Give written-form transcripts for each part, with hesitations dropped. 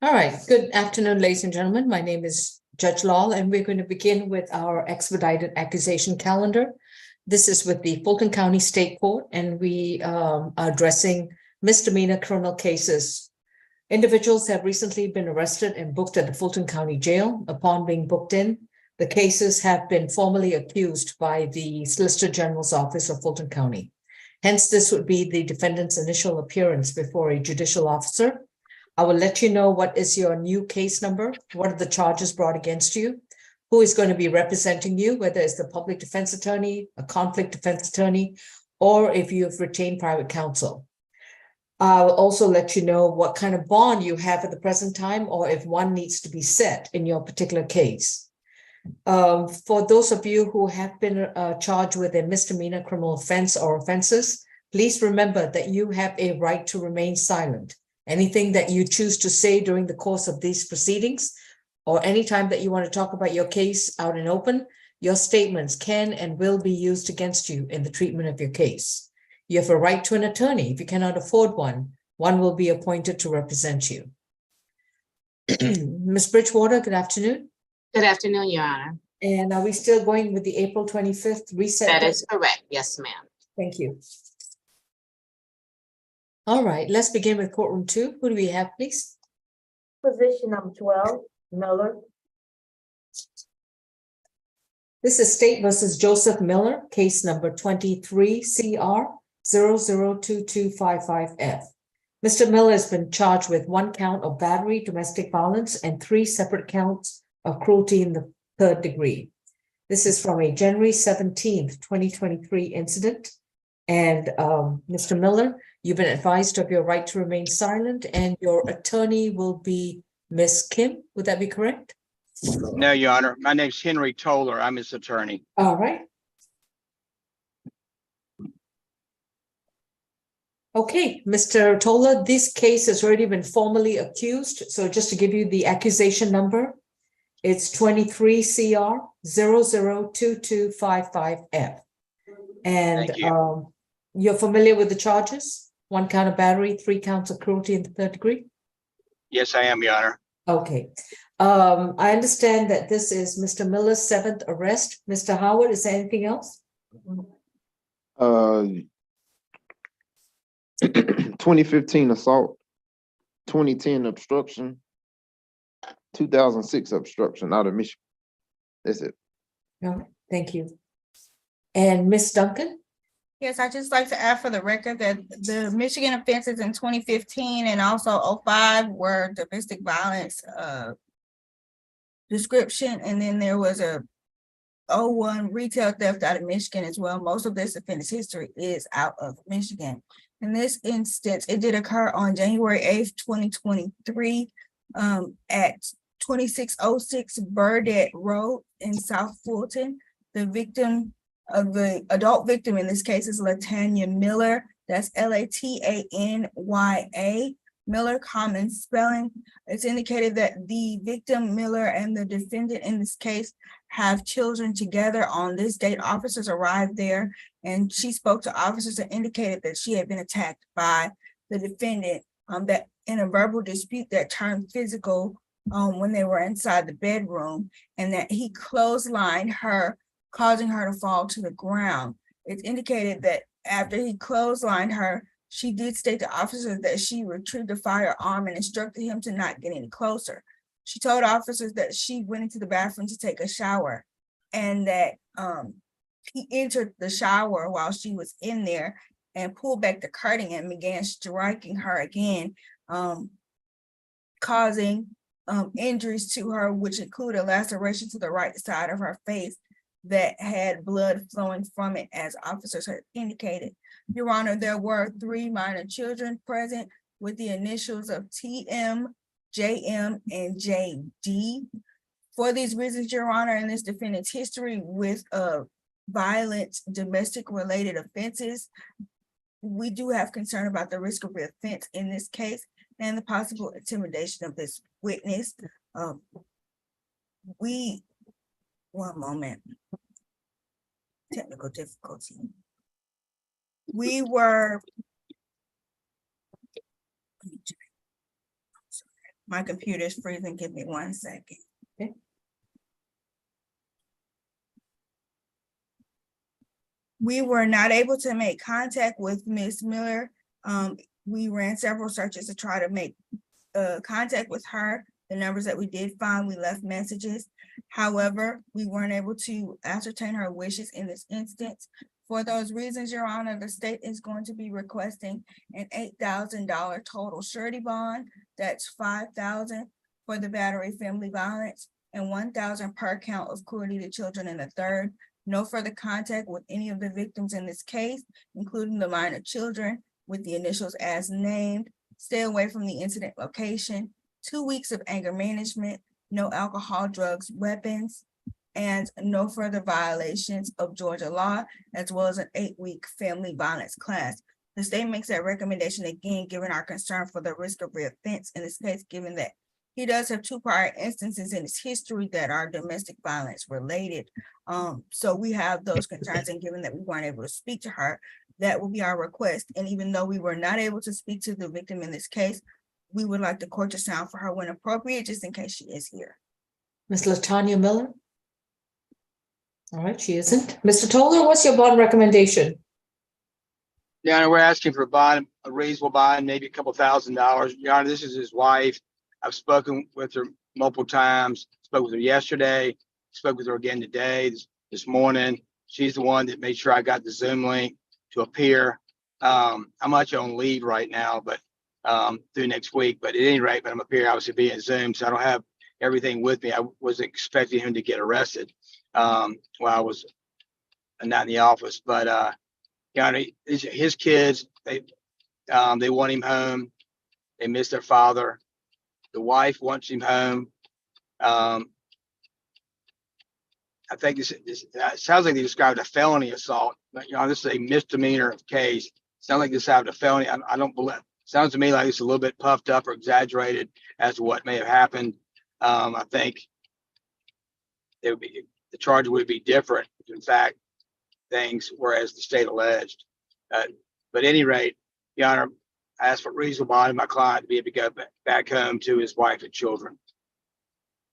All right, good afternoon, ladies and gentlemen. My name is Judge Lal, and we're going to begin with our expedited accusation calendar. This is with the Fulton County State Court, and we are addressing misdemeanor criminal cases. Individuals have recently been arrested and booked at the Fulton County Jail. Upon being booked in, the cases have been formally accused by the Solicitor General's Office of Fulton County. Hence, this would be the defendant's initial appearance before a judicial officer. I will let you know what is your new case number, what are the charges brought against you, who is going to be representing you, whether it's the public defense attorney, a conflict defense attorney, or if you have retained private counsel. I'll also let you know what kind of bond you have at the present time, or if one needs to be set in your particular case. For those of you who have been charged with a misdemeanor criminal offense or offenses, please remember that you have a right to remain silent. Anything that you choose to say during the course of these proceedings, or anytime that you want to talk about your case out in open, your statements can and will be used against you in the treatment of your case. You have a right to an attorney. If you cannot afford one, one will be appointed to represent you. Ms. Bridgewater, good afternoon. Good afternoon, Your Honor. And are we still going with the April 25th reset? That is correct. Yes, ma'am. Thank you. All right, let's begin with courtroom 2. Who do we have, please? Position number 12, Miller. This is State versus Joseph Miller, case number 23 CR 002255F. Mr. Miller has been charged with 1 count of battery, domestic violence, and 3 separate counts of cruelty in the 3rd degree. This is from a January 17th, 2023 incident. And Mr. Miller, you've been advised of your right to remain silent, and your attorney will be Ms. Kim. Would that be correct? No, Your Honor. My name's Henry Toller. I'm his attorney. All right. Okay, Mr. Toller, this case has already been formally accused. So just to give you the accusation number, it's 23 CR 002255F. And you're familiar with the charges? 1 count of battery, 3 counts of cruelty in the 3rd degree? Yes, I am, Your Honor. Okay. I understand that this is Mr. Miller's 7th arrest. Mr. Howard, is there anything else? 2015 assault, 2010 obstruction, 2006 obstruction out of Michigan. That's it. All right, thank you. And Ms. Duncan? Yes, I just like to add for the record that the Michigan offenses in 2015 and also 05 were domestic violence description, and then there was a 01 retail theft out of Michigan as well. Most of this offense history is out of Michigan. In this instance, it did occur on January 8th, 2023 at 2606 Burdett Road in South Fulton. The victim of the adult victim in this case is Latanya Miller. That's Latanya. Miller, common spelling. It's indicated that the victim Miller and the defendant in this case have children together. On this date, officers arrived there, and she spoke to officers and indicated that she had been attacked by the defendant, that in a verbal dispute that turned physical when they were inside the bedroom, and that he clotheslined her, causing her to fall to the ground. It's indicated that after he clotheslined her, she did state to officers that she retrieved a firearm and instructed him to not get any closer. She told officers that she went into the bathroom to take a shower, and that he entered the shower while she was in there and pulled back the curtain and began striking her again, causing injuries to her, which included a laceration to the right side of her face that had blood flowing from it, as officers had indicated. Your Honor, there were 3 minor children present with the initials of TM, JM, and JD. For these reasons, Your Honor, in this defendant's history with violent domestic related offenses, we do have concern about the risk of reoffense in this case and the possible intimidation of this witness. One moment. Technical difficulty. We were My computer is freezing. Give me 1 second. Okay. We were not able to make contact with Ms. Miller. We ran several searches to try to make contact with her. The numbers that we did find, we left messages. However, we weren't able to ascertain her wishes in this instance. For those reasons, Your Honor, the state is going to be requesting an $8,000 total surety bond. That's $5,000 for the battery family violence and $1,000 per count of cruelty to children in the third. No further contact with any of the victims in this case, including the minor children with the initials as named. Stay away from the incident location. 2 weeks of anger management, no alcohol, drugs, weapons, and no further violations of Georgia law, as well as an 8-week family violence class. The state makes that recommendation again, given our concern for the risk of reoffense in this case, given that he does have 2 prior instances in his history that are domestic violence related. So we have those concerns, and given that we weren't able to speak to her, that will be our request. And even though we were not able to speak to the victim in this case, we would like the court to sound for her when appropriate, just in case she is here. Ms. Latanya Miller? All right, she isn't. Mr. Toller, what's your bond recommendation? Your Honor, we're asking for a bond, a reasonable bond, maybe a couple $1,000s. Your Honor, this is his wife. I've spoken with her multiple times, spoke with her yesterday, spoke with her again today, this morning. She's the one that made sure I got the Zoom link to appear. I'm actually on leave right now, but through next week, but at any rate, but I'm up here obviously being Zoom, so I don't have everything with me. I was expecting him to get arrested while I was not in the office, but Your Honor, his kids, they want him home. They miss their father. The wife wants him home. I think this sounds like they described a felony assault. But, Your Honor, this is a misdemeanor case. Sounds like this happened a felony. I don't believe. Sounds to me like it's a little bit puffed up or exaggerated as to what may have happened. I think the charge would be different if, in fact, things were as the state alleged. But at any rate, Your Honor, I asked for reasonable bond of my client to be able to go back home to his wife and children.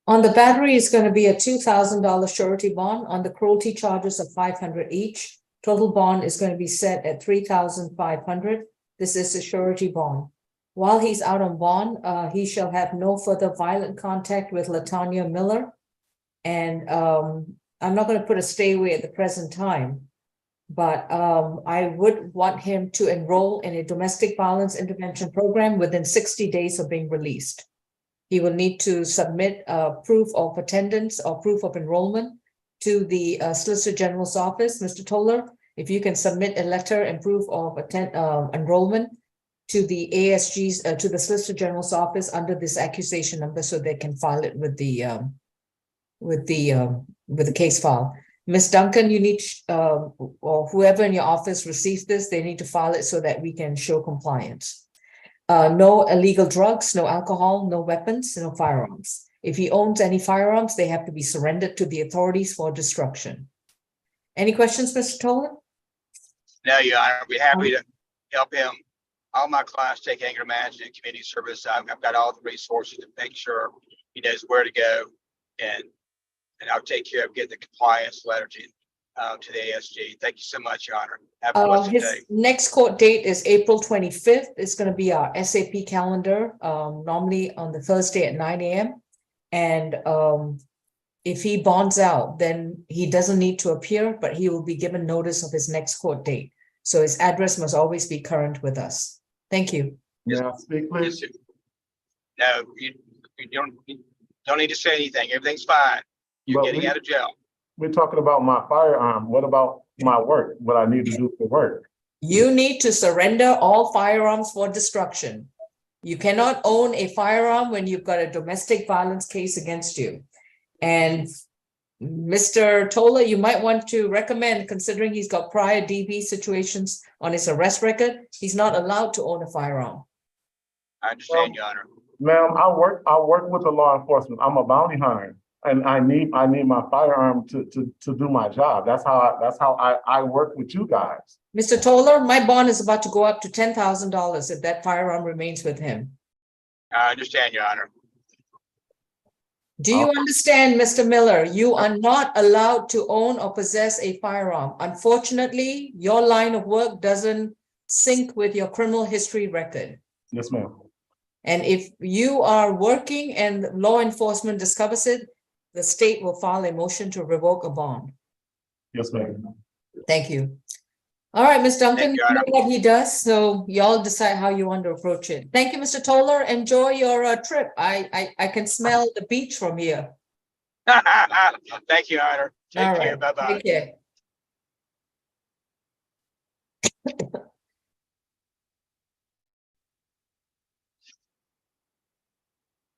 On the battery is going to be a $2,000 surety bond. On the cruelty charges of $500 each. Total bond is going to be set at $3,500. This is a surety bond. While he's out on bond, he shall have no further violent contact with Latanya Miller. And I'm not going to put a stay away at the present time, but I would want him to enroll in a domestic violence intervention program within 60 days of being released. He will need to submit proof of attendance or proof of enrollment to the Solicitor General's office. Mr. Toller, if you can submit a letter and proof of enrollment to the ASG's, to the Solicitor General's office under this accusation number, so they can file it with the case file. Ms. Duncan, you need, or whoever in your office receives this, they need to file it so that we can show compliance. No illegal drugs, no alcohol, no weapons, no firearms. If he owns any firearms, they have to be surrendered to the authorities for destruction. Any questions, Mr. Toller? No, Your Honor, I'd be happy to help him. All my clients take anger management and community service. I've got all the resources to make sure he knows where to go, and I'll take care of getting the compliance letter to the ASG. Thank you so much, Your Honor. Have a blessed His day. next court date is April 25th. It's going to be our SAP calendar, normally on the Thursday at 9 a.m. And if he bonds out, then he doesn't need to appear, but he will be given notice of his next court date. So his address must always be current with us. Thank you. May I speak, Yes, please? sir. No, you don't need to say anything. Everything's fine. You're But getting out of jail. We're talking about my firearm. What about my work? What I need to do for work? You need to surrender all firearms for destruction. You cannot own a firearm when you've got a domestic violence case against you. And Mr. Toller, you might want to recommend, considering he's got prior DV situations on his arrest record, he's not allowed to own a firearm. I understand, Your Honor. Ma'am, I work with the law enforcement. I'm a bounty hunter, and I need my firearm to do my job. That's how I work with you guys. Mr. Toller, my bond is about to go up to $10,000 if that firearm remains with him. I understand, Your Honor. Do you understand, Mr. Miller? You are not allowed to own or possess a firearm. Unfortunately, your line of work doesn't sync with your criminal history record. Yes, ma'am. And if you are working and law enforcement discovers it, the state will file a motion to revoke a bond. Yes, ma'am. Thank you. All right, Ms. Duncan, Thank you you, know Honor. what he does, so y'all decide how you want to approach it. Thank you, Mr. Toller. Enjoy your trip. I can smell the beach from here. Thank you, Honor. All Take care. right, Bye-bye. take care.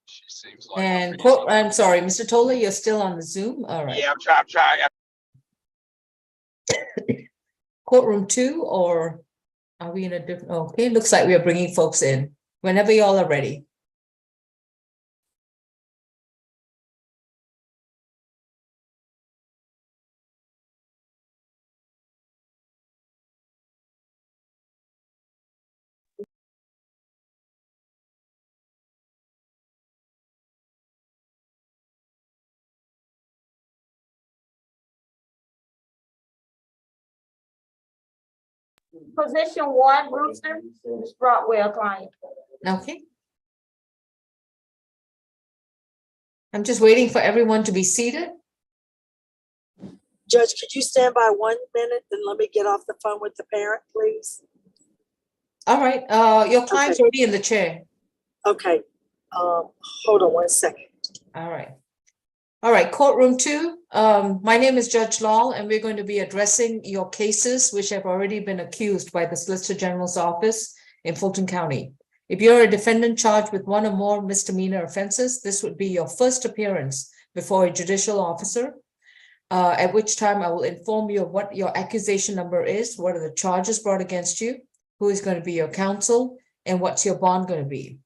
She seems like a And reasonable- I'm sorry, Mr. Toller, you're still on the Zoom? All right. Yeah, I'm trying. Courtroom 2, or are we in a different? Okay, looks like we are bringing folks in whenever y'all are ready. Position 1, Brewster, Ms. Broadwell, client. Okay. I'm just waiting for everyone to be seated. Judge, could you stand by 1 minute and let me get off the phone with the parent, please? All right, your client's Okay. already in the chair. Okay, hold on 1 second. All right. All right, courtroom 2. My name is Judge Lal, and we're going to be addressing your cases which have already been accused by the Solicitor General's office in Fulton County. If you're a defendant charged with one or more misdemeanor offenses, this would be your first appearance before a judicial officer, at which time I will inform you of what your accusation number is, what are the charges brought against you, who is going to be your counsel, and what's your bond going to be.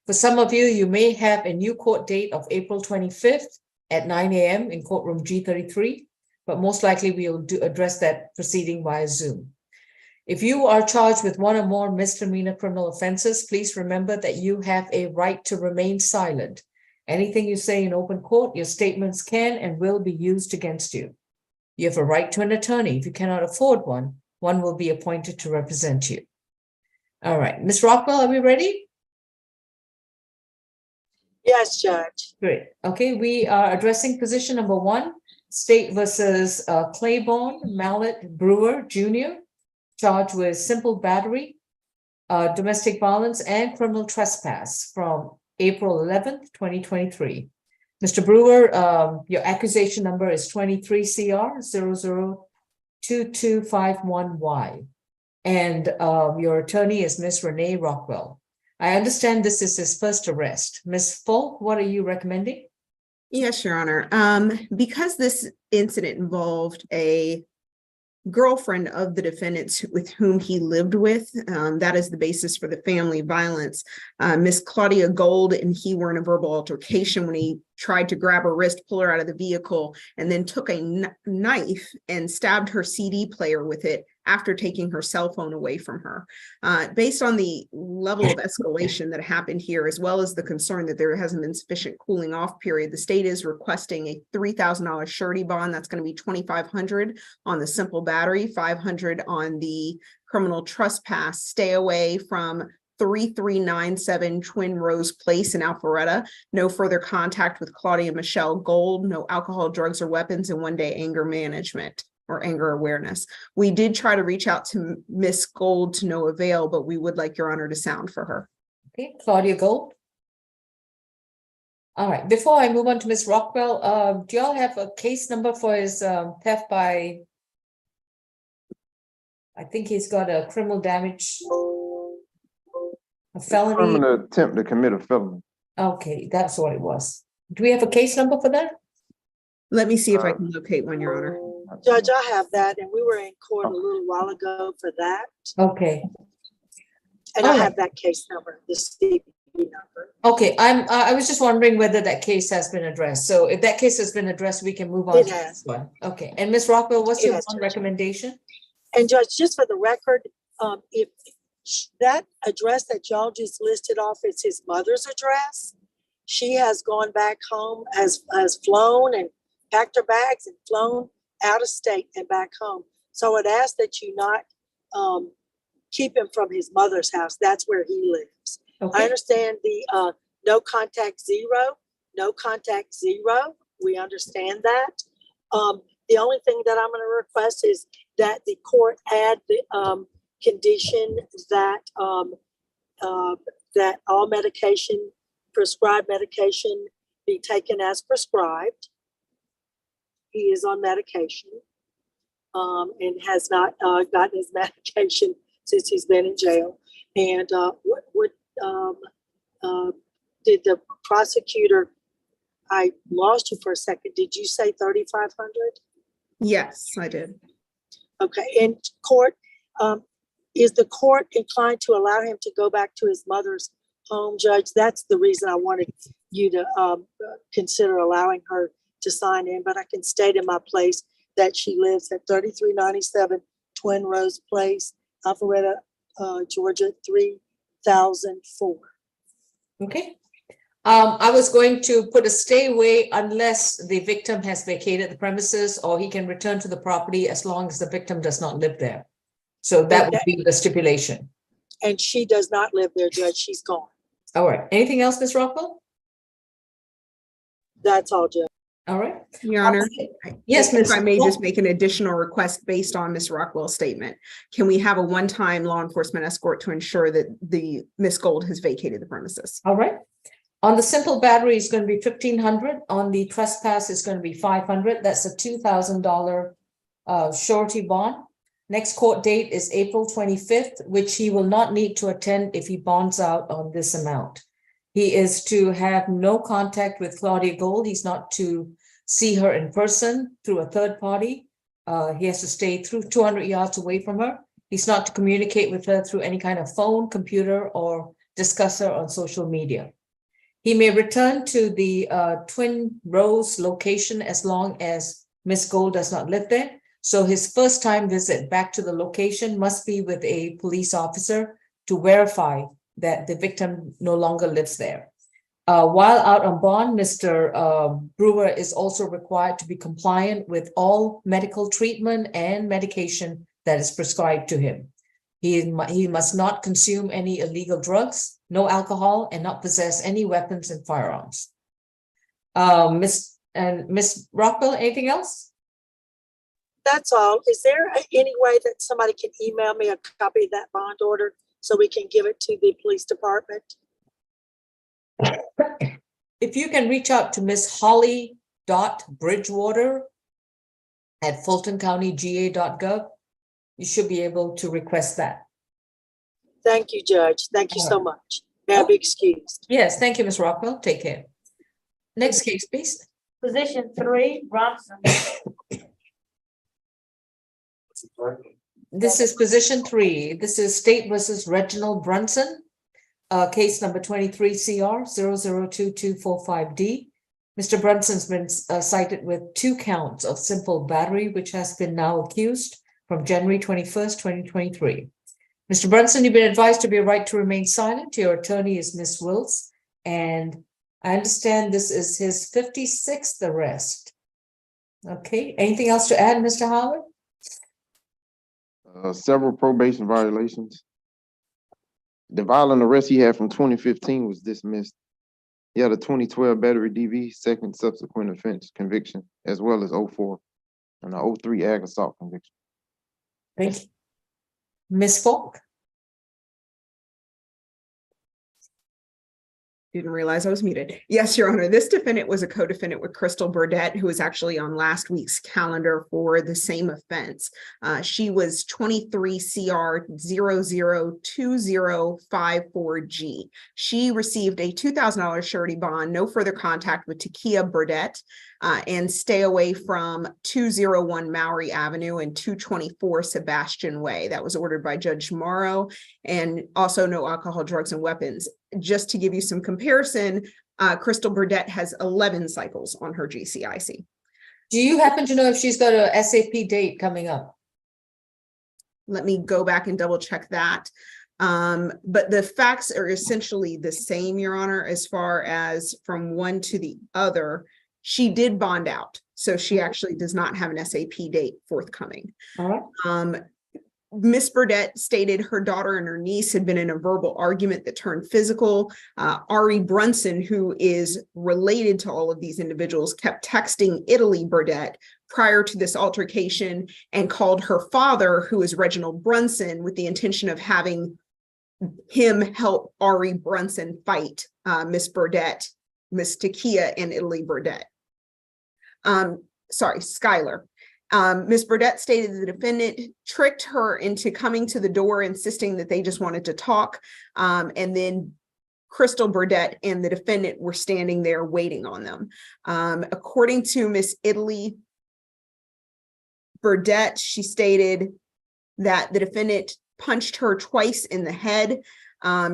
For some of you, you may have a new court date of April 25th at 9 a.m. in courtroom G33, but most likely we will address that proceeding via Zoom. If you are charged with one or more misdemeanor criminal offenses, please remember that you have a right to remain silent. Anything you say in open court, your statements can and will be used against you. You have a right to an attorney. If you cannot afford one, one will be appointed to represent you. All right, Ms. Rockwell, are we ready? Yes, Judge. Great. Okay, we are addressing position number 1, State versus Claiborne Mallet Brewer Jr., charged with simple battery, domestic violence, and criminal trespass from April 11th, 2023. Mr. Brewer, your accusation number is 23 CR 002251Y, and your attorney is Ms. Renee Rockwell. I understand this is his first arrest. Ms. Folk, what are you recommending? Yes, Your Honor. Because this incident involved a girlfriend of the defendants with whom he lived with, that is the basis for the family violence. Miss Claudia Gold and he were in a verbal altercation when he tried to grab her wrist, pull her out of the vehicle, and then took a knife and stabbed her CD player with it after taking her cell phone away from her. Based on the level of escalation that happened here, as well as the concern that there hasn't been sufficient cooling off period, the state is requesting a $3,000 surety bond. That's going to be $2,500 on the simple battery, $500 on the criminal trespass. Stay away from 3397 Twin Rose Place in Alpharetta. No further contact with Claudia Michelle Gold. No alcohol, drugs, or weapons, and 1-day anger management or anger awareness. We did try to reach out to Miss Gold to no avail, but we would like Your Honor to sound for her. Okay, Claudia Gold. All right, before I move on to Ms. Rockwell, do y'all have a case number for his theft by, I think he's got a criminal damage, a felony? Criminal attempt to commit a felony. Okay, that's what it was. Do we have a case number for that? Let me see if I can locate one, Your Honor. Judge, I have that, and we were in court a little while ago for that. Okay, And I All right. have that case number, the CB number. okay, I was just wondering whether that case has been addressed. So if that case has been addressed, we can move on. It to has. this one. Okay, and Ms. Rockwell, what's It your has, bond Judge. recommendation? And Judge, just for the record, if that address that y'all just listed off is his mother's address, she has gone back home, has flown and packed her bags and flown out of state and back home. So I would ask that you not keep him from his mother's house. That's where he lives. I Okay, understand the no contact zero. We understand that. The only thing that I'm going to request is that the court add the condition that that all medication, prescribed medication, be taken as prescribed. He is on medication and has not gotten his medication since he's been in jail. And did the prosecutor? I lost you for a second. Did you say 3,500? Yes, I did. Okay, and court, is the court inclined to allow him to go back to his mother's home, Judge? That's the reason I wanted you to consider allowing her to sign in, but I can state in my place that she lives at 3397 Twin Rose Place, Alpharetta, Georgia, 3004. okay. I was going to put a stay away unless the victim has vacated the premises, or he can return to the property as long as the victim does not live there. So that would be the stipulation. And she does not live there, Judge. She's gone. All right. Anything else, Ms. Rockwell? That's all, Judge. All right. Your Honor. Yes, If Ms. I may just make an additional request based on Ms. Rockwell's statement. Can we have a one-time law enforcement escort to ensure that the Ms. Gold has vacated the premises? All right. On the simple battery is going to be 1,500. On the trespass is going to be 500. That's a $2,000 surety bond. Next court date is April 25th, which he will not need to attend if he bonds out on this amount. He is to have no contact with Claudia Gold. He's not to see her in person through a third party. He has to stay through 200 yards away from her. He's not to communicate with her through any kind of phone, computer, or discuss her on social media. He may return to the Twin Rose location as long as Miss Gold does not live there. So his first time visit back to the location must be with a police officer to verify that the victim no longer lives there. While out on bond, Mr. Brewer is also required to be compliant with all medical treatment and medication that is prescribed to him. He must not consume any illegal drugs, no alcohol, and not possess any weapons and firearms. Miss Rockwell, anything else? That's all. Is there any way that somebody can email me a copy of that bond order so we can give it to the police department? If you can reach out to Miss Holly.Bridgewater@fultoncountyga.gov, you should be able to request that. Thank you, Judge. Thank you so much. May I be excused? Yes, thank you, Ms. Rockwell. Take care. Next case, please. Position 3, Robson. This is position 3. This is State versus Reginald Brunson, case number 23 CR 002245D. Mr. Brunson's been cited with 2 counts of simple battery, which has been now accused from January 21st, 2023. Mr. Brunson, you've been advised to be a right to remain silent. Your attorney is Ms. Wills, and I understand this is his 56th arrest. Okay, anything else to add, Mr. Howard? Several probation violations. The violent arrest he had from 2015 was dismissed. He had a 2012 battery DV, second subsequent offense conviction, as well as 04 and an 03 ag assault conviction. Thank you. Ms. Falk? Didn't realize I was muted. Yes, Your Honor. This defendant was a co-defendant with Crystal Burdett, who was actually on last week's calendar for the same offense. She was 23 CR 002054G. She received a $2,000 surety bond, no further contact with Takia Burdett, and stay away from 201 Maury Avenue and 224 Sebastian Way. That was ordered by Judge Morrow, and also no alcohol, drugs, and weapons. Just to give you some comparison, Crystal Burdett has 11 cycles on her GCIC. Do you happen to know if she's got a SAP date coming up? Let me go back and double check that. But the facts are essentially the same, Your Honor, as far as from one to the other. She did bond out, so she actually does not have an SAP date forthcoming. All right. Miss Burdett stated her daughter and her niece had been in a verbal argument that turned physical. Ari Brunson, who is related to all of these individuals, kept texting Italy Burdett prior to this altercation and called her father, who is Reginald Brunson, with the intention of having him help Ari Brunson fight Miss Burdett, Miss Takia, and Italy Burdett. Skylar. Ms. Burdett stated the defendant tricked her into coming to the door, insisting that they just wanted to talk. And then Crystal Burdett and the defendant were standing there waiting on them. According to Miss Italy Burdett, she stated that the defendant punched her twice in the head.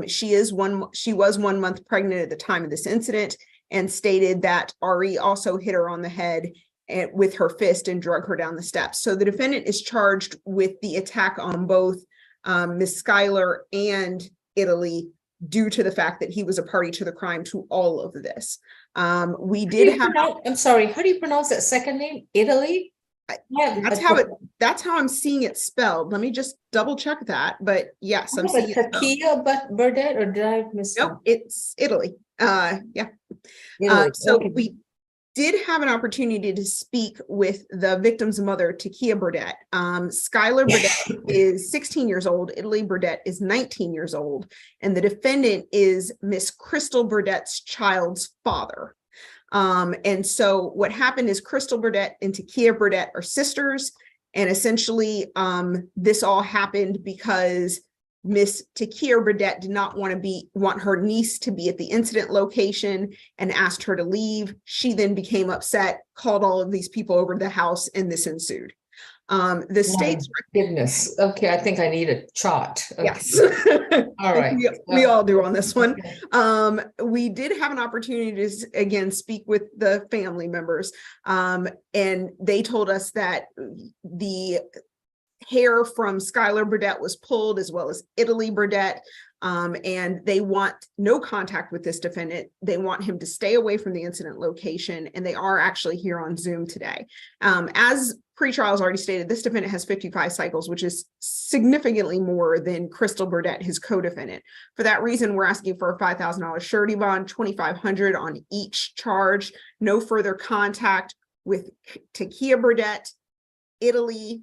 She was 1 month pregnant at the time of this incident, and stated that Ari also hit her on the head with her fist and drug her down the steps. So the defendant is charged with the attack on both Miss Skylar and Italy due to the fact that he was a party to the crime to all of this. We did have. I'm sorry. How do you pronounce that second name? Italy. That's how I'm seeing it spelled. Let me just double check that. But yes, I'm seeing it. Takia Burdett, or did I miss? Nope, it's Italy. Yeah. Italy. So Okay. we did have an opportunity to speak with the victim's mother, Takia Burdett. Skylar Burdett is 16 years old. Italy Burdett is 19 years old. And the defendant is Miss Crystal Burdett's child's father. And so what happened is Crystal Burdett and Takia Burdett are sisters. And essentially, this all happened because Miss Takia Burdett did not want her niece to be at the incident location and asked her to leave. She then became upset, called all of these people over to the house, and this ensued. The state's Goodness. Okay, I think I need a chart. Okay. yes. All right. We all do on this one. We did have an opportunity to again speak with the family members, and they told us that the hair from Skylar Burdett was pulled, as well as Italy Burdett, and they want no contact with this defendant. They want him to stay away from the incident location, and they are actually here on Zoom today. As pretrial has already stated, this defendant has 55 cycles, which is significantly more than Crystal Burdett, his co-defendant. For that reason, we're asking for a $5,000 surety bond, $2,500 on each charge, no further contact with Takia Burdett, Italy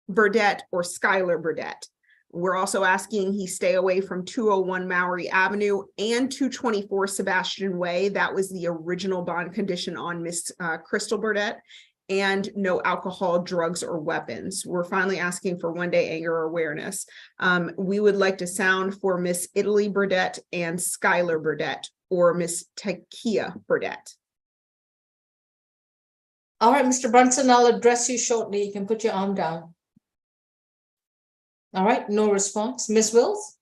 Burdett, or Skylar Burdett. We're also asking he stay away from 201 Maury Avenue and 224 Sebastian Way. That was the original bond condition on Miss Crystal Burdett, and no alcohol, drugs, or weapons. We're finally asking for 1-day anger awareness. We would like to sound for Miss Italy Burdett and Skylar Burdett, or Miss Takia Burdett. All right, Mr. Brunson, I'll address you shortly. You can put your arm down. All right, no response. Ms. Wills?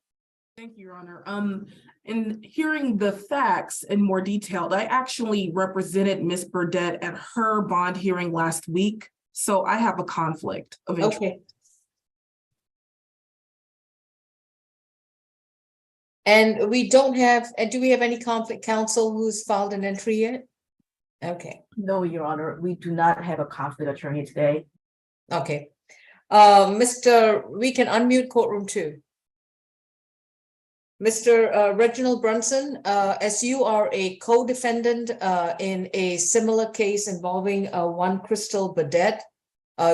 Thank you, Your Honor. In hearing the facts in more detail, I actually represented Ms. Burdett at her bond hearing last week, so I have a conflict of interest. Okay. And we don't have, do we have any conflict counsel who's filed an entry yet? Okay, No, Your Honor, we do not have a conflict attorney today. okay. We can unmute courtroom 2. Mr. Reginald Brunson, as you are a co-defendant in a similar case involving one Crystal Burdett,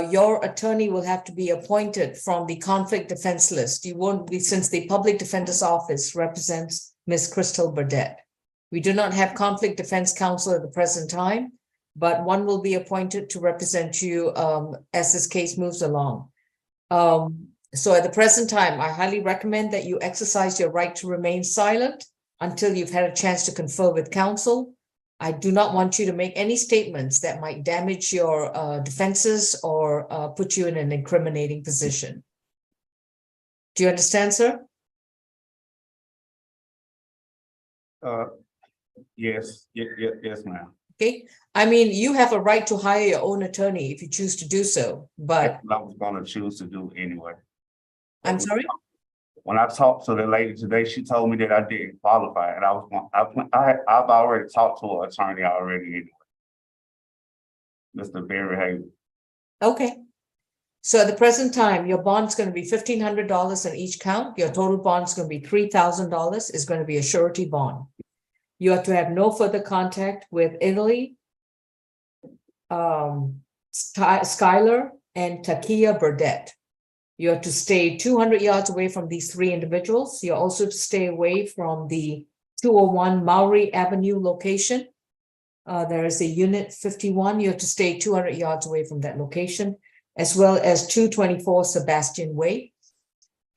your attorney will have to be appointed from the conflict defense list. You won't be, since the public defender's office represents Ms. Crystal Burdett. We do not have conflict defense counsel at the present time, but one will be appointed to represent you as this case moves along. So at the present time, I highly recommend that you exercise your right to remain silent until you've had a chance to confer with counsel. I do not want you to make any statements that might damage your defenses or put you in an incriminating position. Do you understand, sir? Yes, yes, ma'am. Okay. I mean, you have a right to hire your own attorney if you choose to do so, but That's what I was gonna choose to do anyway. I'm sorry? When I talked to the lady today, she told me that I didn't qualify, and I've already talked to an attorney already anyway. Mr. Barry Hayes. Okay. So at the present time, your bond's going to be $1,500 on each count. Your total bond's going to be $3,000, is going to be a surety bond. You have to have no further contact with Italy, Skylar, and Takia Burdett. You have to stay 200 yards away from these three individuals. You also have to stay away from the 201 Maury Avenue location. There is a unit 51. You have to stay 200 yards away from that location, as well as 224 Sebastian Way.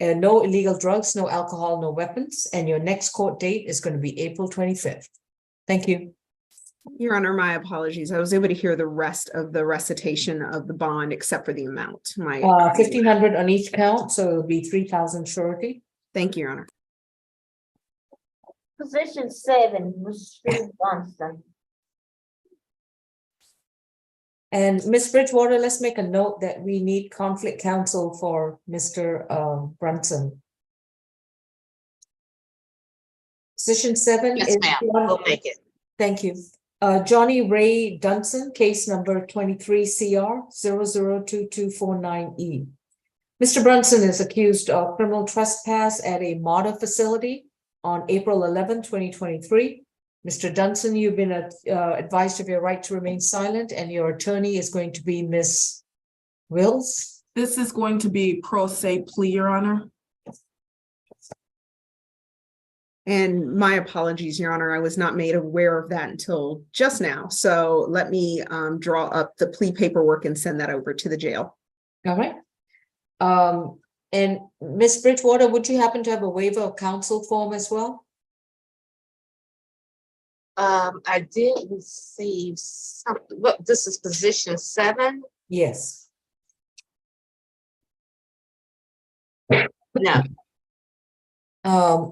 No illegal drugs, no alcohol, no weapons. And your next court date is going to be April 25th. Thank you. Your Honor, my apologies. I was able to hear the rest of the recitation of the bond except for the amount. My 1,500 on each count, so it'll be 3,000 surety. Thank you, Your Honor. Position 7, Mr. Johnston. And Ms. Bridgewater, let's make a note that we need conflict counsel for Mr. Brunson. Position 7 Yes, is ma'am. We'll make it. Thank you. Johnny Ray Dunson, case number 23 CR 002249E. Mr. Brunson is accused of criminal trespass at a MARTA facility on April 11, 2023. Mr. Dunson, you've been advised of your right to remain silent, and your attorney is going to be Ms. Wills. This is going to be pro se plea, Your Honor. And my apologies, Your Honor, I was not made aware of that until just now. So let me draw up the plea paperwork and send that over to the jail. All right. And Ms. Bridgewater, would you happen to have a waiver of counsel form as well? I did receive something. What, this is position 7? Yes. No.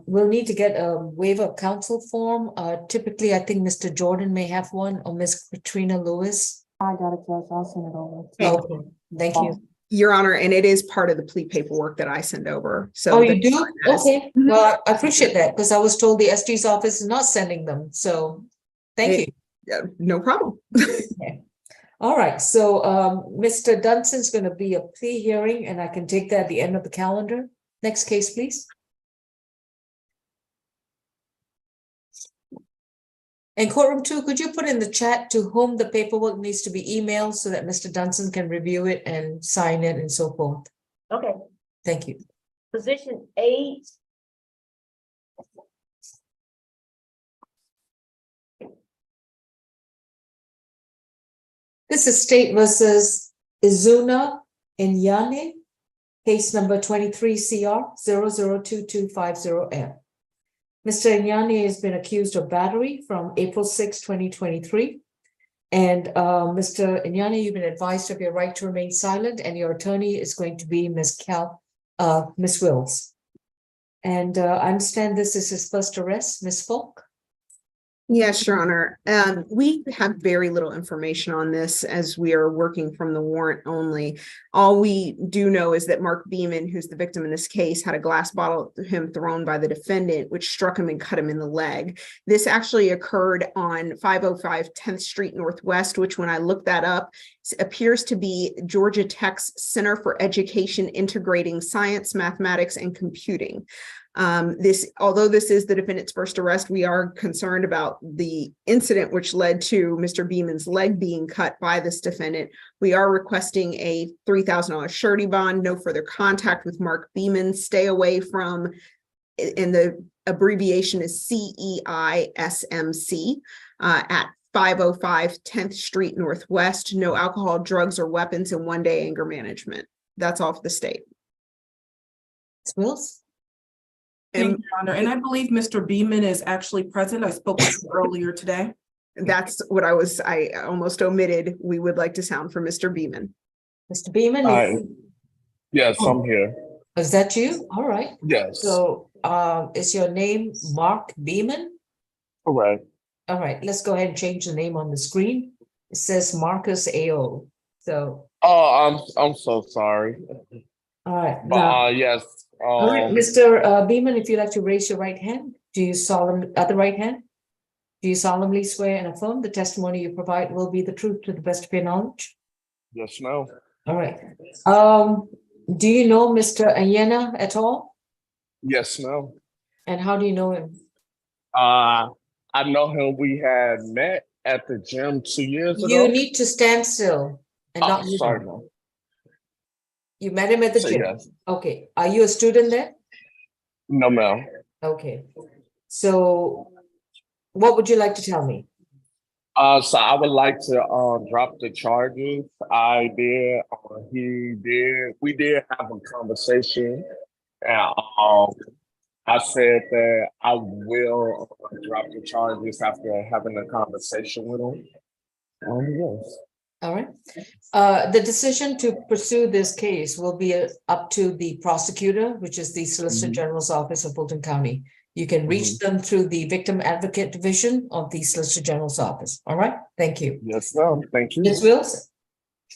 We'll need to get a waiver of counsel form. Typically, I think Mr. Jordan may have one, or Ms. Katrina Lewis. I got it, Judge. I'll send it over. Okay, thank you. Your Honor, and it is part of the plea paperwork that I send over. So Oh, you do? Okay, Mhm. well, I appreciate that, because I was told the SG's office is not sending them, so thank you. No problem. All right, so Mr. Dunson's going to be a plea hearing, and I can take that at the end of the calendar. Next case, please. And courtroom 2, could you put in the chat to whom the paperwork needs to be emailed so that Mr. Dunson can review it and sign it and so forth? Okay, Thank you. position 8. This is State versus Izuna Inyane, case number 23 CR 002250F. Mr. Inyane has been accused of battery from April 6, 2023. And Mr. Inyane, you've been advised of your right to remain silent, and your attorney is going to be Ms. Wills. And I understand this is his first arrest, Ms. Falk. Yes, Your Honor. We have very little information on this as we are working from the warrant only. All we do know is that Mark Beeman, who's the victim in this case, had a glass bottle to him thrown by the defendant, which struck him and cut him in the leg. This actually occurred on 505 10th Street Northwest, which when I looked that up, appears to be Georgia Tech's Center for Education Integrating Science, Mathematics, and Computing. Although this is the defendant's first arrest, we are concerned about the incident which led to Mr. Beeman's leg being cut by this defendant. We are requesting a $3,000 surety bond, no further contact with Mark Beeman, stay away from, and the abbreviation is CEISMC, at 505 10th Street Northwest, no alcohol, drugs, or weapons, and one-day anger management. That's all for the state. Ms. Wills? Thank you, Your Honor. And I believe Mr. Beeman is actually present. I spoke with him earlier today. That's what I almost omitted. We would like to sound for Mr. Beeman. Mr. Beeman? Yes, I'm here. Is that you? All right. Yes. So is your name Mark Beeman? Correct. All right, let's go ahead and change the name on the screen. It says Marcus AO. So Oh, I'm so sorry. All right. Now, Yes, all right, Mr. Beeman, if you'd like to raise your right hand, other right hand? Do you solemnly swear and affirm the testimony you provide will be the truth to the best of your knowledge? yes, no. All right. Do you know Mr. Ayena at all? Yes, no. And how do you know him? I know him. We had met at the gym 2 years You ago. need to stand still and not move Sorry, on. no. You met him at the So gym. yes. Okay. Are you a student there? No, ma'am. Okay. So what would you like to tell me? So I would like to drop the charges. I did, he did, we did have a conversation. And I said that I will drop the charges after having a conversation with him. Yes. All right. The decision to pursue this case will be up to the prosecutor, which is the Solicitor General's Office of Fulton County. You can reach them through the Victim Advocate Division of the Solicitor General's Office. All right. Thank you. Yes, ma'am. Thank you. Ms. Wills?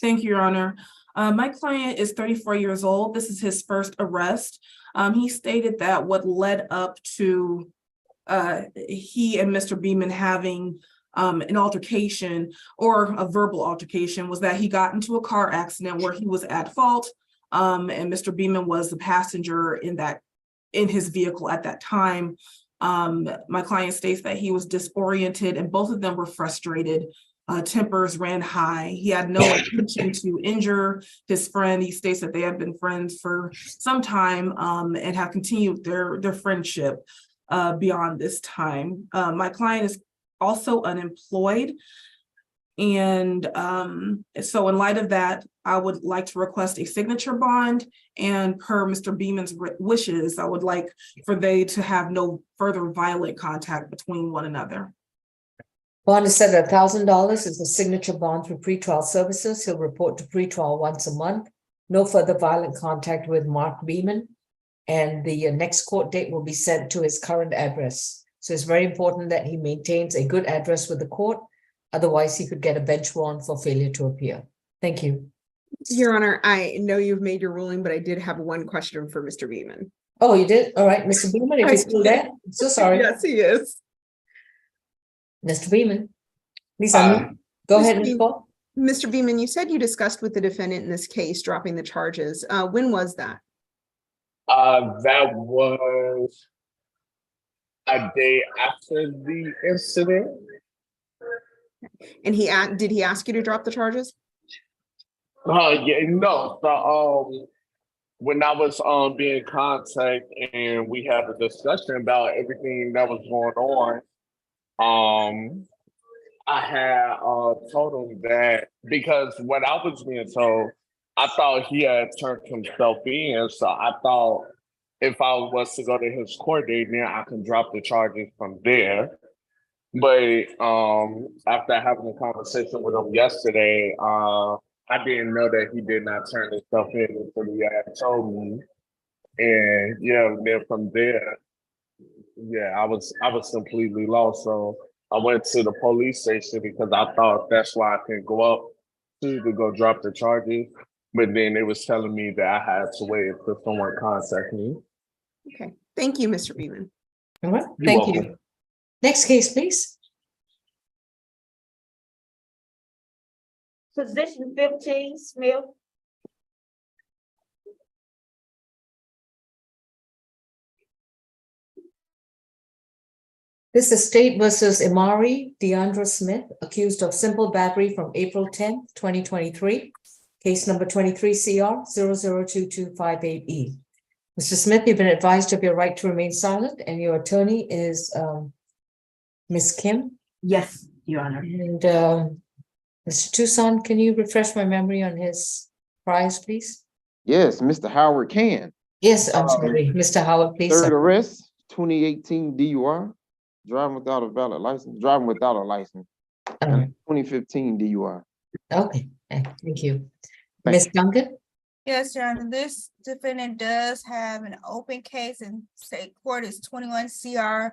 Thank you, Your Honor. My client is 34 years old. This is his first arrest. He stated that what led up to he and Mr. Beeman having an altercation or a verbal altercation was that he got into a car accident where he was at fault, and Mr. Beeman was the passenger in his vehicle at that time. My client states that he was disoriented and both of them were frustrated. Tempers ran high. He had no intention to injure his friend. He states that they have been friends for some time and have continued their friendship beyond this time. My client is also unemployed. And so in light of that, I would like to request a signature bond, and per Mr. Beeman's wishes, I would like for they to have no further violent contact between one another. Bond is set at $1,000 as a signature bond for pretrial services. He'll report to pretrial once a month. No further violent contact with Mark Beeman. And the next court date will be sent to his current address. So it's very important that he maintains a good address with the court. Otherwise, he could get a bench warrant for failure to appear. Thank you. Your Honor, I know you've made your ruling, but I did have one question for Mr. Beeman. Oh, you did? All right, Mr. Beeman, if you're still there, I'm so sorry. Yes, he is. Mr. Beeman, please go ahead, Ms. Paul. Mr. Beeman, you said you discussed with the defendant in this case dropping the charges. When was that? That was a day after the incident. And did he ask you to drop the charges? Yeah, no. So when I was being contacted and we had a discussion about everything that was going on, I had told him that because what I was being told, I thought he had turned himself in. So I thought if I was to go to his court date, then I can drop the charges from there. But after having a conversation with him yesterday, I didn't know that he did not turn himself in until he had told me. And yeah, then from there, yeah, I was completely lost. So I went to the police station because I thought that's why I can go up to go drop the charges. But then they was telling me that I had to wait until someone contact me. Okay, thank you, Mr. Beeman. All right, You're thank welcome. you. Next case, please. Position 15, Smith. This is State versus Imari Deandra Smith, accused of simple battery from April 10th, 2023. Case number 23 CR 002258E. Mr. Smith, you've been advised of your right to remain silent, and your attorney is Ms. Kim. Yes, Your Honor. And Mr. Tucson, can you refresh my memory on his prize, please? Yes, Mr. Howard can. Yes, I'm sorry, Mr. Howard, please. Third arrest, 2018 DUI, driving without a valid license, driving without a license, and 2015 DUI. Okay, thank you. Thank Ms. Duncan? Yes, Your Honor, this defendant does have an open case in state court. It's 21 CR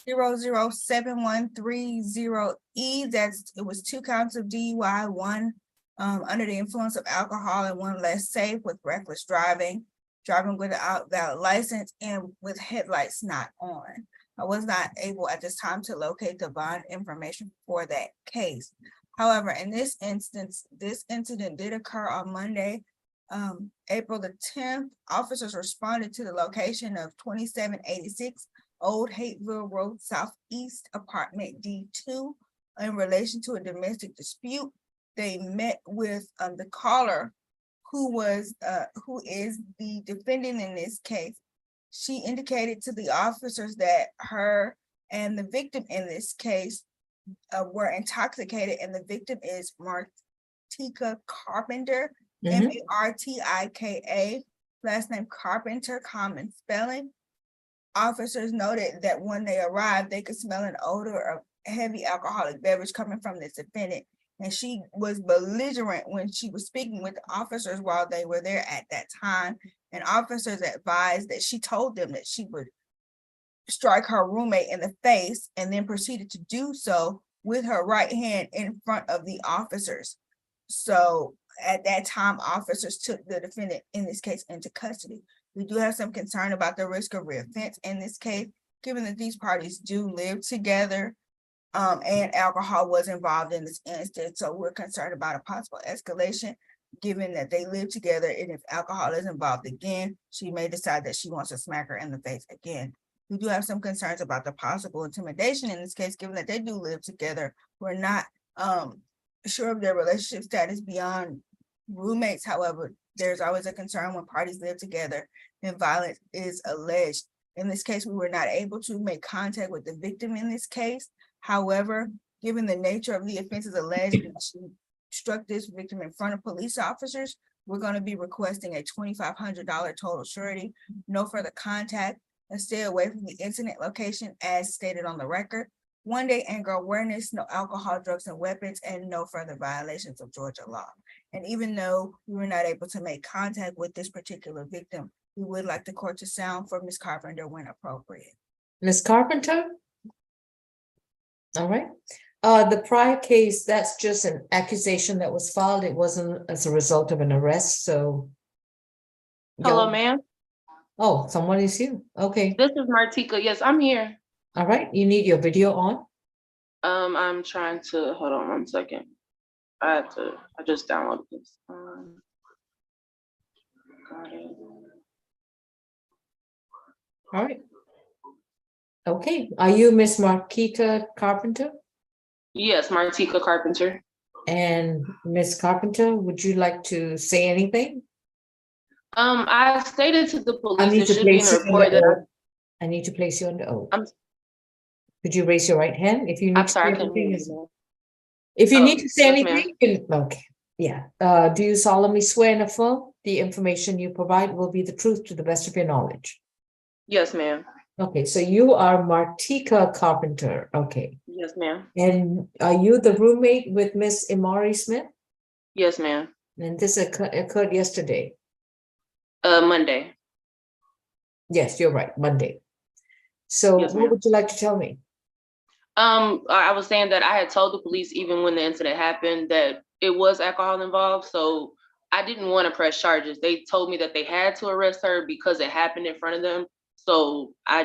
007130E. It was 2 counts of DUI, 1 under the influence of alcohol and 1 less safe with reckless driving. driving without valid license and with headlights not on. I was not able at this time to locate the bond information for that case. However, in this instance, this incident did occur on Monday, April the 10th. Officers responded to the location of 2786 Old Hateville Road Southeast, apartment D2, in relation to a domestic dispute. They met with the caller, who is the defendant in this case. She indicated to the officers that her and the victim in this case were intoxicated, and the victim is Martika Carpenter, Mhm. Martika, last name Carpenter, common spelling. Officers noted that when they arrived, they could smell an odor of heavy alcoholic beverage coming from this defendant, and she was belligerent when she was speaking with the officers while they were there at that time. And officers advised that she told them that she would strike her roommate in the face, and then proceeded to do so with her right hand in front of the officers. So at that time, officers took the defendant in this case into custody. We do have some concern about the risk of reoffense in this case, given that these parties do live together, and alcohol was involved in this instance. So we're concerned about a possible escalation, given that they live together, and if alcohol is involved again, she may decide that she wants to smack her in the face again. We do have some concerns about the possible intimidation in this case, given that they do live together. We're not sure of their relationship status beyond roommates. However, there's always a concern when parties live together and violence is alleged. In this case, we were not able to make contact with the victim in this case. However, given the nature of the offenses alleged, that she struck this victim in front of police officers, we're going to be requesting a $2,500 total surety, no further contact, and stay away from the incident location as stated on the record. 1-day anger awareness, no alcohol, drugs, and weapons, and no further violations of Georgia law. And even though we were not able to make contact with this particular victim, we would like the court to sound for Ms. Carpenter when appropriate. Ms. Carpenter? All right. The prior case, that's just an accusation that was filed. It wasn't as a result of an arrest, so. Hello, ma'am. Oh, someone is here. Okay. This is Martika. Yes, I'm here. All right. You need your video on? I'm trying to, hold on 1 second. I just downloaded this. Got it. All right. Okay. Are you Miss Marquita Carpenter? Yes, Martika Carpenter. And Miss Carpenter, would you like to say anything? I stated to the I police need it to should be in place a you report under that oath. I need to place you under oath. Could you raise your right hand if you need I'm to sorry, I say couldn't hear anything? you. If you Oh, need to say yes, ma'am. anything, you can, okay, yeah. Do you solemnly swear and affirm the information you provide will be the truth to the best of your knowledge? Yes, ma'am. Okay, so you are Martika Carpenter, okay. Yes, ma'am. And are you the roommate with Miss Imari Smith? Yes, ma'am. And this occurred yesterday? Monday. Yes, you're right, Monday. So Yes, what ma'am. would you like to tell me? I was saying that I had told the police even when the incident happened that it was alcohol involved, so I didn't want to press charges. They told me that they had to arrest her because it happened in front of them. So I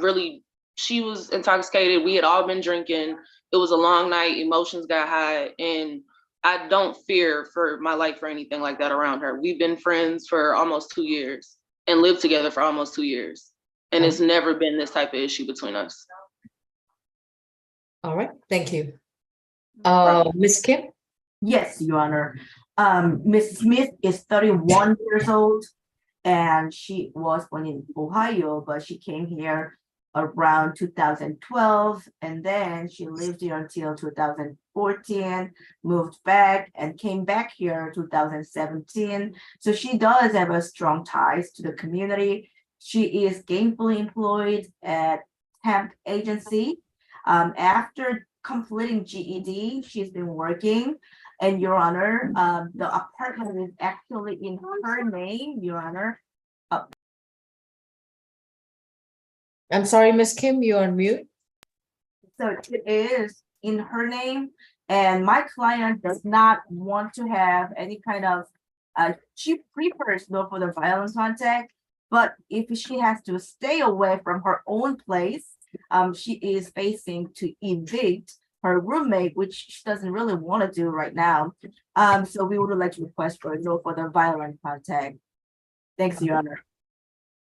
really, she was intoxicated. We had all been drinking. It was a long night. Emotions got high, and I don't fear for my life or anything like that around her. We've been friends for almost 2 years and lived together for almost 2 years. And it's never been this type of issue between us. All right, thank you. Miss Kim? Yes, Your Honor. Ms. Smith is 31 years old, and she was born in Ohio, but she came here around 2012, and then she lived here until 2014, moved back and came back here 2017. So she does have a strong ties to the community. She is gainfully employed at temp agency. After completing GED, she's been working. And Your Honor, the apartment is actually in her name, Your Honor. I'm sorry, Miss Kim, you're on mute. So it is in her name, and my client does not want to have any kind of She prefers no further violent contact, but if she has to stay away from her own place, she is facing to evict her roommate, which she doesn't really want to do right now. So we would like to request for no further violent contact. Thanks, Your Honor.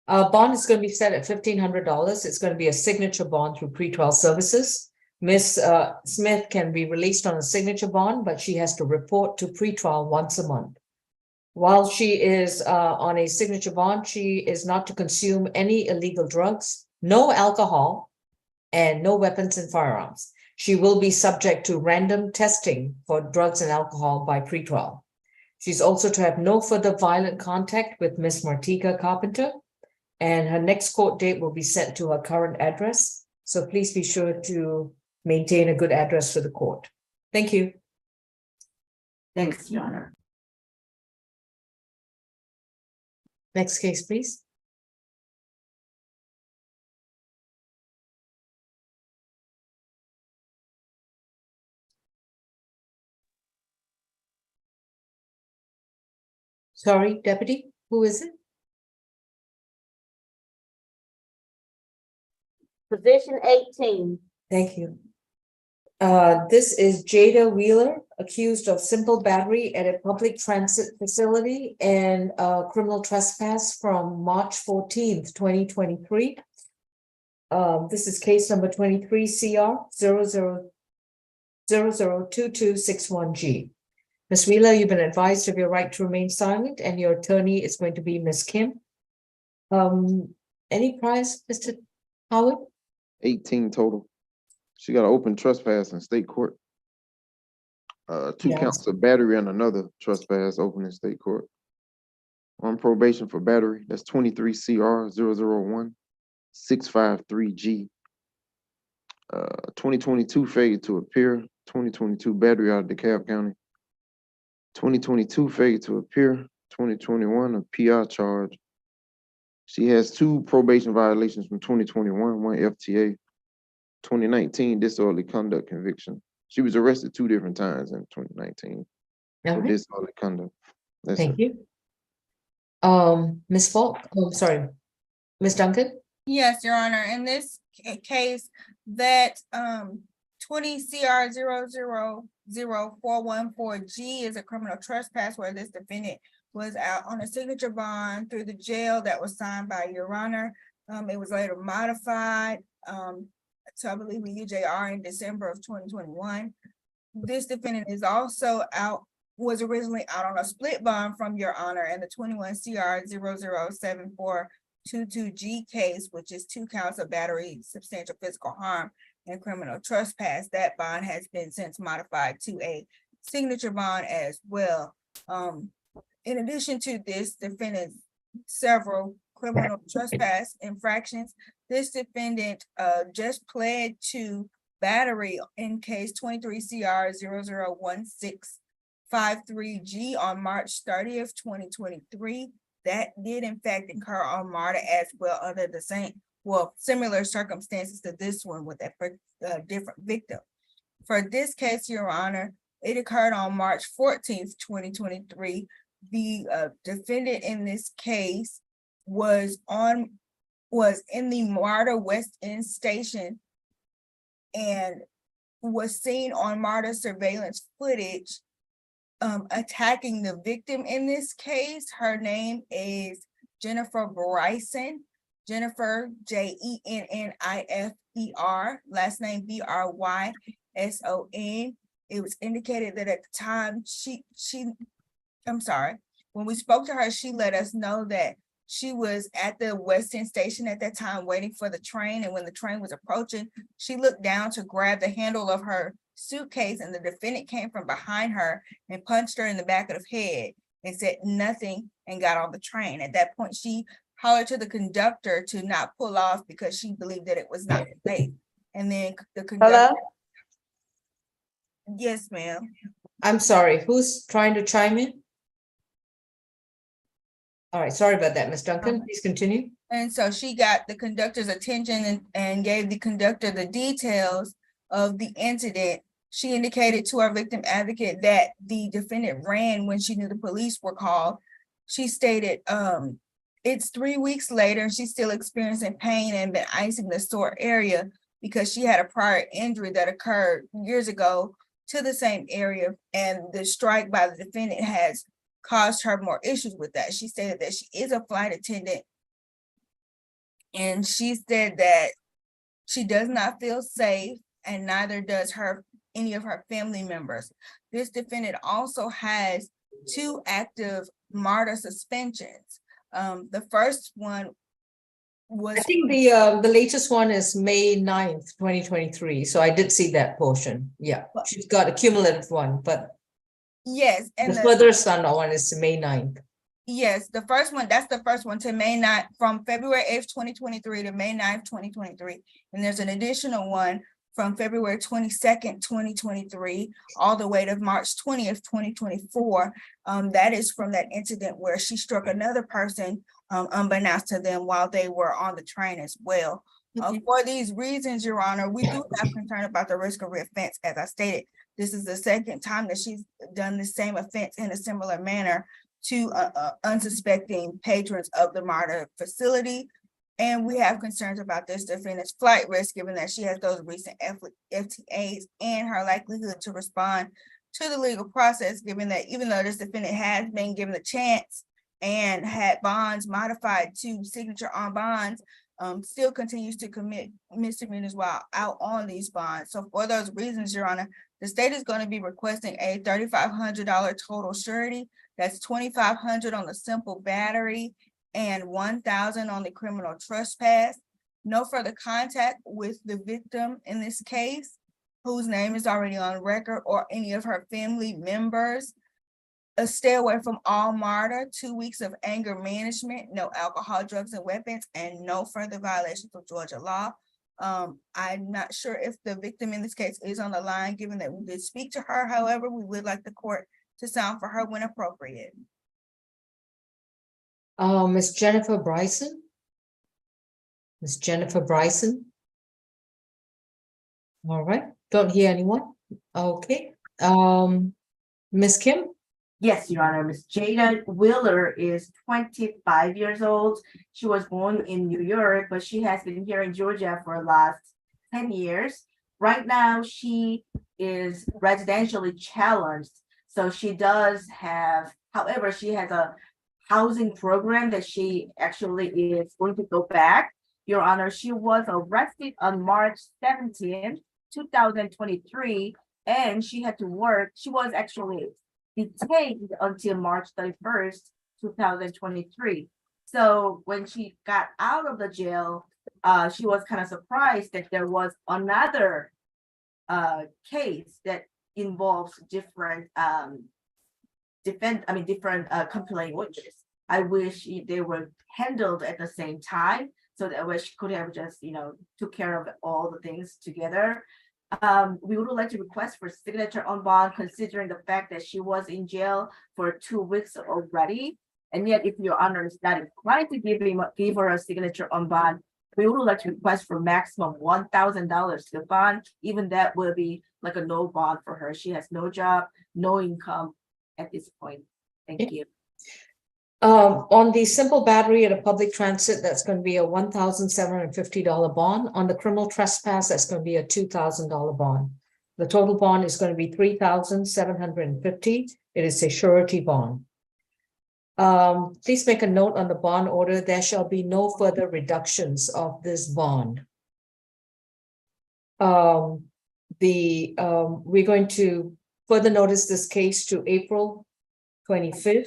Bond is going to be set at $1,500. It's going to be a signature bond through pretrial services. Ms. Smith can be released on a signature bond, but she has to report to pretrial once a month. While she is on a signature bond, she is not to consume any illegal drugs, no alcohol, and no weapons and firearms. She will be subject to random testing for drugs and alcohol by pretrial. She's also to have no further violent contact with Ms. Martika Carpenter, and her next court date will be sent to her current address. So please be sure to maintain a good address for the court. Thank you. Thanks, Your Honor. Next case, please. Sorry, Deputy, who is it? Position 18. Thank you. This is Jada Wheeler, accused of simple battery at a public transit facility and criminal trespass from March 14th, 2023. This is case number 23 CR 002261G. Ms. Wheeler, you've been advised of your right to remain silent, and your attorney is going to be Ms. Kim. Any prize, Mr. Howard? 18 total. She got an open trespass in state court. Two Yes. counts of battery and another trespass open in state court. On probation for battery, that's 23 CR 001653G. 2022 failure to appear, 2022 battery out of DeKalb County. 2022 failure to appear, 2021 a PR charge. She has 2 probation violations from 2021, 1 FTA. 2019 disorderly conduct conviction. She was arrested 2 different times in 2019 All for right. disorderly conduct. That's Thank it. you. Ms. Falk, sorry, Ms. Duncan? Yes, Your Honor, in this case, that 20 CR 000414G is a criminal trespass where this defendant was out on a signature bond through the jail that was signed by Your Honor. It was later modified to, I believe, a UJR in December of 2021. This defendant is also was originally out on a split bond from Your Honor in the 21 CR 007422G case, which is 2 counts of battery, substantial physical harm, and criminal trespass. That bond has been since modified to a signature bond as well. In addition to this defendant's several criminal trespass infractions, this defendant just pled to battery in case 23 CR 001653G on March 30th, 2023. That did in fact occur on MARTA as well, under the same, similar circumstances to this one with a different victim. For this case, Your Honor, it occurred on March 14th, 2023. The defendant in this case was in the MARTA West End station and was seen on MARTA surveillance footage attacking the victim in this case. Her name is Jennifer Bryson. Jennifer, JENNIFER, last name BRYSON. It was indicated that at the time when we spoke to her, she let us know that she was at the West End station at that time waiting for the train. And when the train was approaching, she looked down to grab the handle of her suitcase, and the defendant came from behind her and punched her in the back of the head and said nothing and got on the train. At that point, she hollered to the conductor to not pull off because she believed that it was not safe. And then the conductor. Hello? Yes, ma'am. I'm sorry, who's trying to chime in? All right, sorry about that, Ms. Duncan. Please continue. And so she got the conductor's attention and gave the conductor the details of the incident. She indicated to our victim advocate that the defendant ran when she knew the police were called. She stated, it's 3 weeks later, and she's still experiencing pain and been icing the sore area because she had a prior injury that occurred years ago to the same area, and the strike by the defendant has caused her more issues with that. She stated that she is a flight attendant, and she said that she does not feel safe, and neither does any of her family members. This defendant also has 2 active MARTA suspensions. The first one was. I think the latest one is May 9th, 2023. So I did see that portion. Yeah, she's got a cumulative one, but Yes, and the furthest one is May 9th. yes, the first one, that's the first one to May 9th, from February 8th, 2023 to May 9th, 2023. And there's an additional one from February 22nd, 2023, all the way to March 20th, 2024. That is from that incident where she struck another person unbeknownst to them while they were on the train as well. For these reasons, Your Honor, we do have concern about the risk of reoffense. As I stated, this is the second time that she's done the same offense in a similar manner to unsuspecting patrons of the MARTA facility. And we have concerns about this defendant's flight risk, given that she has those recent FTAs and her likelihood to respond to the legal process, given that even though this defendant has been given a chance and had bonds modified to signature on bonds, still continues to commit misdemeanors while out on these bonds. So for those reasons, Your Honor, the state is going to be requesting a $3,500 total surety. That's $2,500 on the simple battery and $1,000 on the criminal trespass. No further contact with the victim in this case, whose name is already on record, or any of her family members. A stay away from all MARTA, 2 weeks of anger management, no alcohol, drugs, and weapons, and no further violations of Georgia law. I'm not sure if the victim in this case is on the line, given that we did speak to her. However, we would like the court to sound for her when appropriate. Miss Jennifer Bryson. Miss Jennifer Bryson. All right, don't hear anyone. Okay, Miss Kim. Yes, Your Honor. Miss Jada Wheeler is 25 years old. She was born in New York, but she has been here in Georgia for the last 10 years. Right now, she is residentially challenged. So she does have, however, she has a housing program that she actually is going to go back. Your Honor, she was arrested on March 17th, 2023, and she had to work. She was actually detained until March 31st, 2023. So when she got out of the jail, she was kind of surprised that there was another case that involves different complaint languages. I wish they were handled at the same time, so that way she could have just, took care of all the things together. We would like to request for signature on bond, considering the fact that she was in jail for 2 weeks already. And yet, if Your Honor is not inclined to give her a signature on bond, we would like to request for maximum $1,000 to the bond. Even that will be like a no bond for her. She has no job, no income at this point. Thank you. On the simple battery at a public transit, that's going to be a $1,750 bond. On the criminal trespass, that's going to be a $2,000 bond. The total bond is going to be $3,750. It is a surety bond. Please make a note on the bond order. There shall be no further reductions of this bond. We're going to further notice this case to April 25th.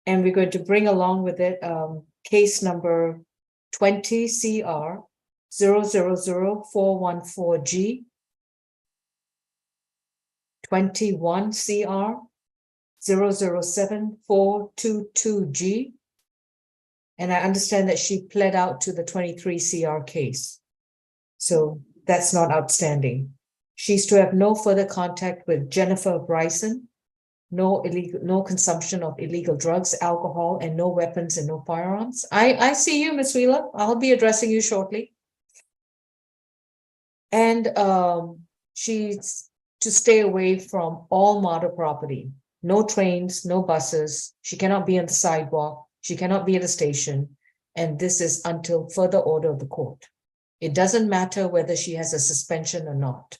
And we're going to bring along with it case number 20 CR 000414G, 21 CR 007422G. And I understand that she pled out to the 23 CR case. So that's not outstanding. She's to have no further contact with Jennifer Bryson. No consumption of illegal drugs, alcohol, and no weapons and no firearms. I see you, Ms. Wheeler. I'll be addressing you shortly. And she's to stay away from all MARTA property. No trains, no buses. She cannot be on the sidewalk. She cannot be at a station. And this is until further order of the court. It doesn't matter whether she has a suspension or not.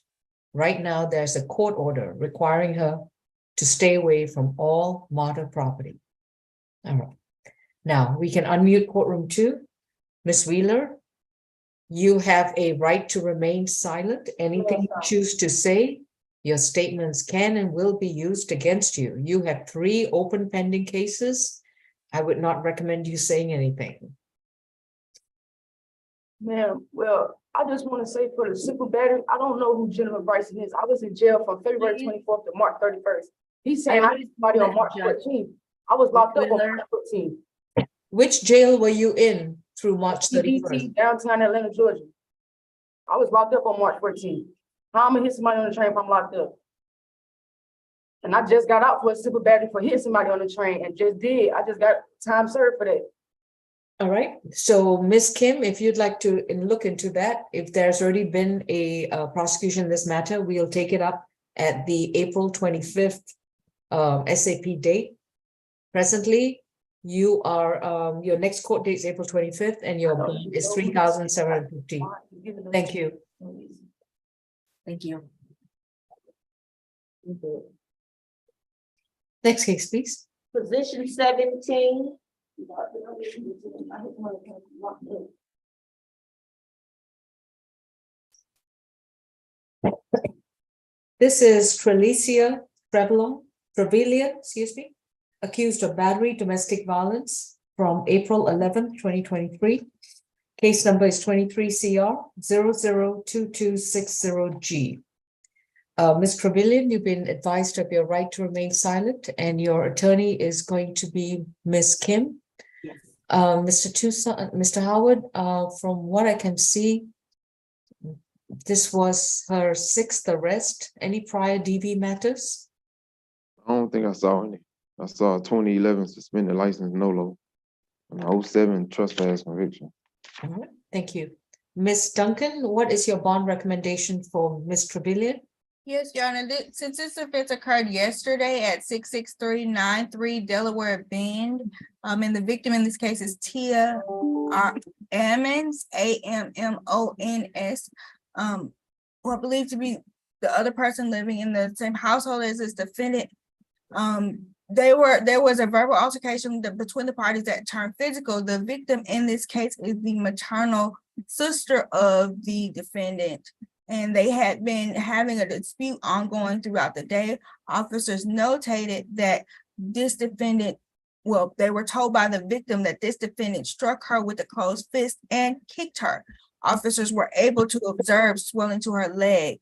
Right now, there's a court order requiring her to stay away from all MARTA property. All right. Now, we can unmute courtroom 2. Ms. Wheeler, you have a right to remain silent. Anything you choose to say, your statements can and will be used against you. You have 3 open pending cases. I would not recommend you saying anything. Ma'am, well, I just want to say for the simple battery, I don't know who Jennifer Bryson is. I was in jail from February 24th to March 31st. He's saying I hit somebody on March 14th. I was locked up on March 14th. Which jail were you in through March 31st? EBT, downtown Atlanta, Georgia. I was locked up on March 14th. How am I gonna hit somebody on the train if I'm locked up? And I just got out for a simple battery for hitting somebody on the train and I just got time served for that. All right, so Ms. Kim, if you'd like to look into that, if there's already been a prosecution in this matter, we'll take it up at the April 25th SAP date. Presently, you are your next court date is April 25th, and your bond is $3,750. Thank you. Thank you. Next case, please. Position 17. This is Trelicia Trevelyan, accused of battery, domestic violence from April 11th, 2023. Case number is 23 CR 002260G. Ms. Trevelyan, you've been advised of your right to remain silent, and your attorney is going to be Ms. Kim. Yes. Mr. Howard, from what I can see, this was her 6th arrest. Any prior DV matters? I don't think I saw any. I saw a 2011 suspended license NOLO and a 07 trespass conviction. All right, thank you. Ms. Duncan, what is your bond recommendation for Ms. Trevelyan? Yes, Your Honor, since this offense occurred yesterday at 66393 Delaware Bend, and the victim in this case is Tia Ammons, Ammons. Who I believe to be the other person living in the same household as this defendant. There was a verbal altercation between the parties that turned physical. The victim in this case is the maternal sister of the defendant, and they had been having a dispute ongoing throughout the day. Officers notated that this defendant, well, they were told by the victim that this defendant struck her with a closed fist and kicked her. Officers were able to observe swelling to her leg.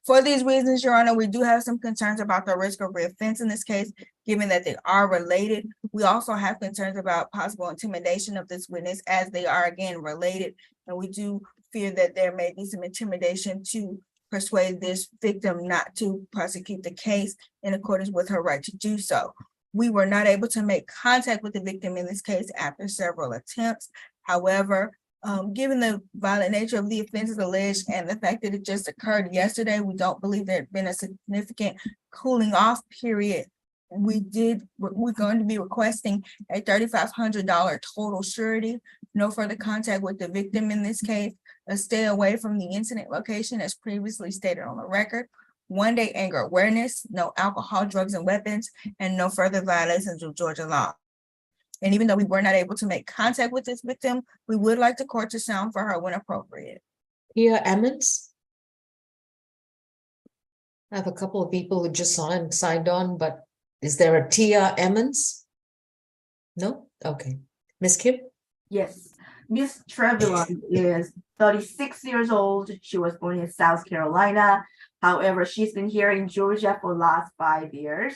For these reasons, Your Honor, we do have some concerns about the risk of reoffense in this case, given that they are related. We also have concerns about possible intimidation of this witness, as they are again related. And we do fear that there may be some intimidation to persuade this victim not to prosecute the case in accordance with her right to do so. We were not able to make contact with the victim in this case after several attempts. However, given the violent nature of the offenses alleged and the fact that it just occurred yesterday, we don't believe there had been a significant cooling off period. We're going to be requesting a $3,500 total surety, no further contact with the victim in this case, a stay away from the incident location as previously stated on the record, 1-day anger awareness, no alcohol, drugs, and weapons, and no further violations of Georgia law. And even though we were not able to make contact with this victim, we would like the court to sound for her when appropriate. Tia Ammons. I have a couple of people who just signed on, but is there a Tia Ammons? No? Okay. Ms. Kim? Yes, Miss Trevelyan is 36 years old. She was born in South Carolina. However, she's been here in Georgia for the last 5 years.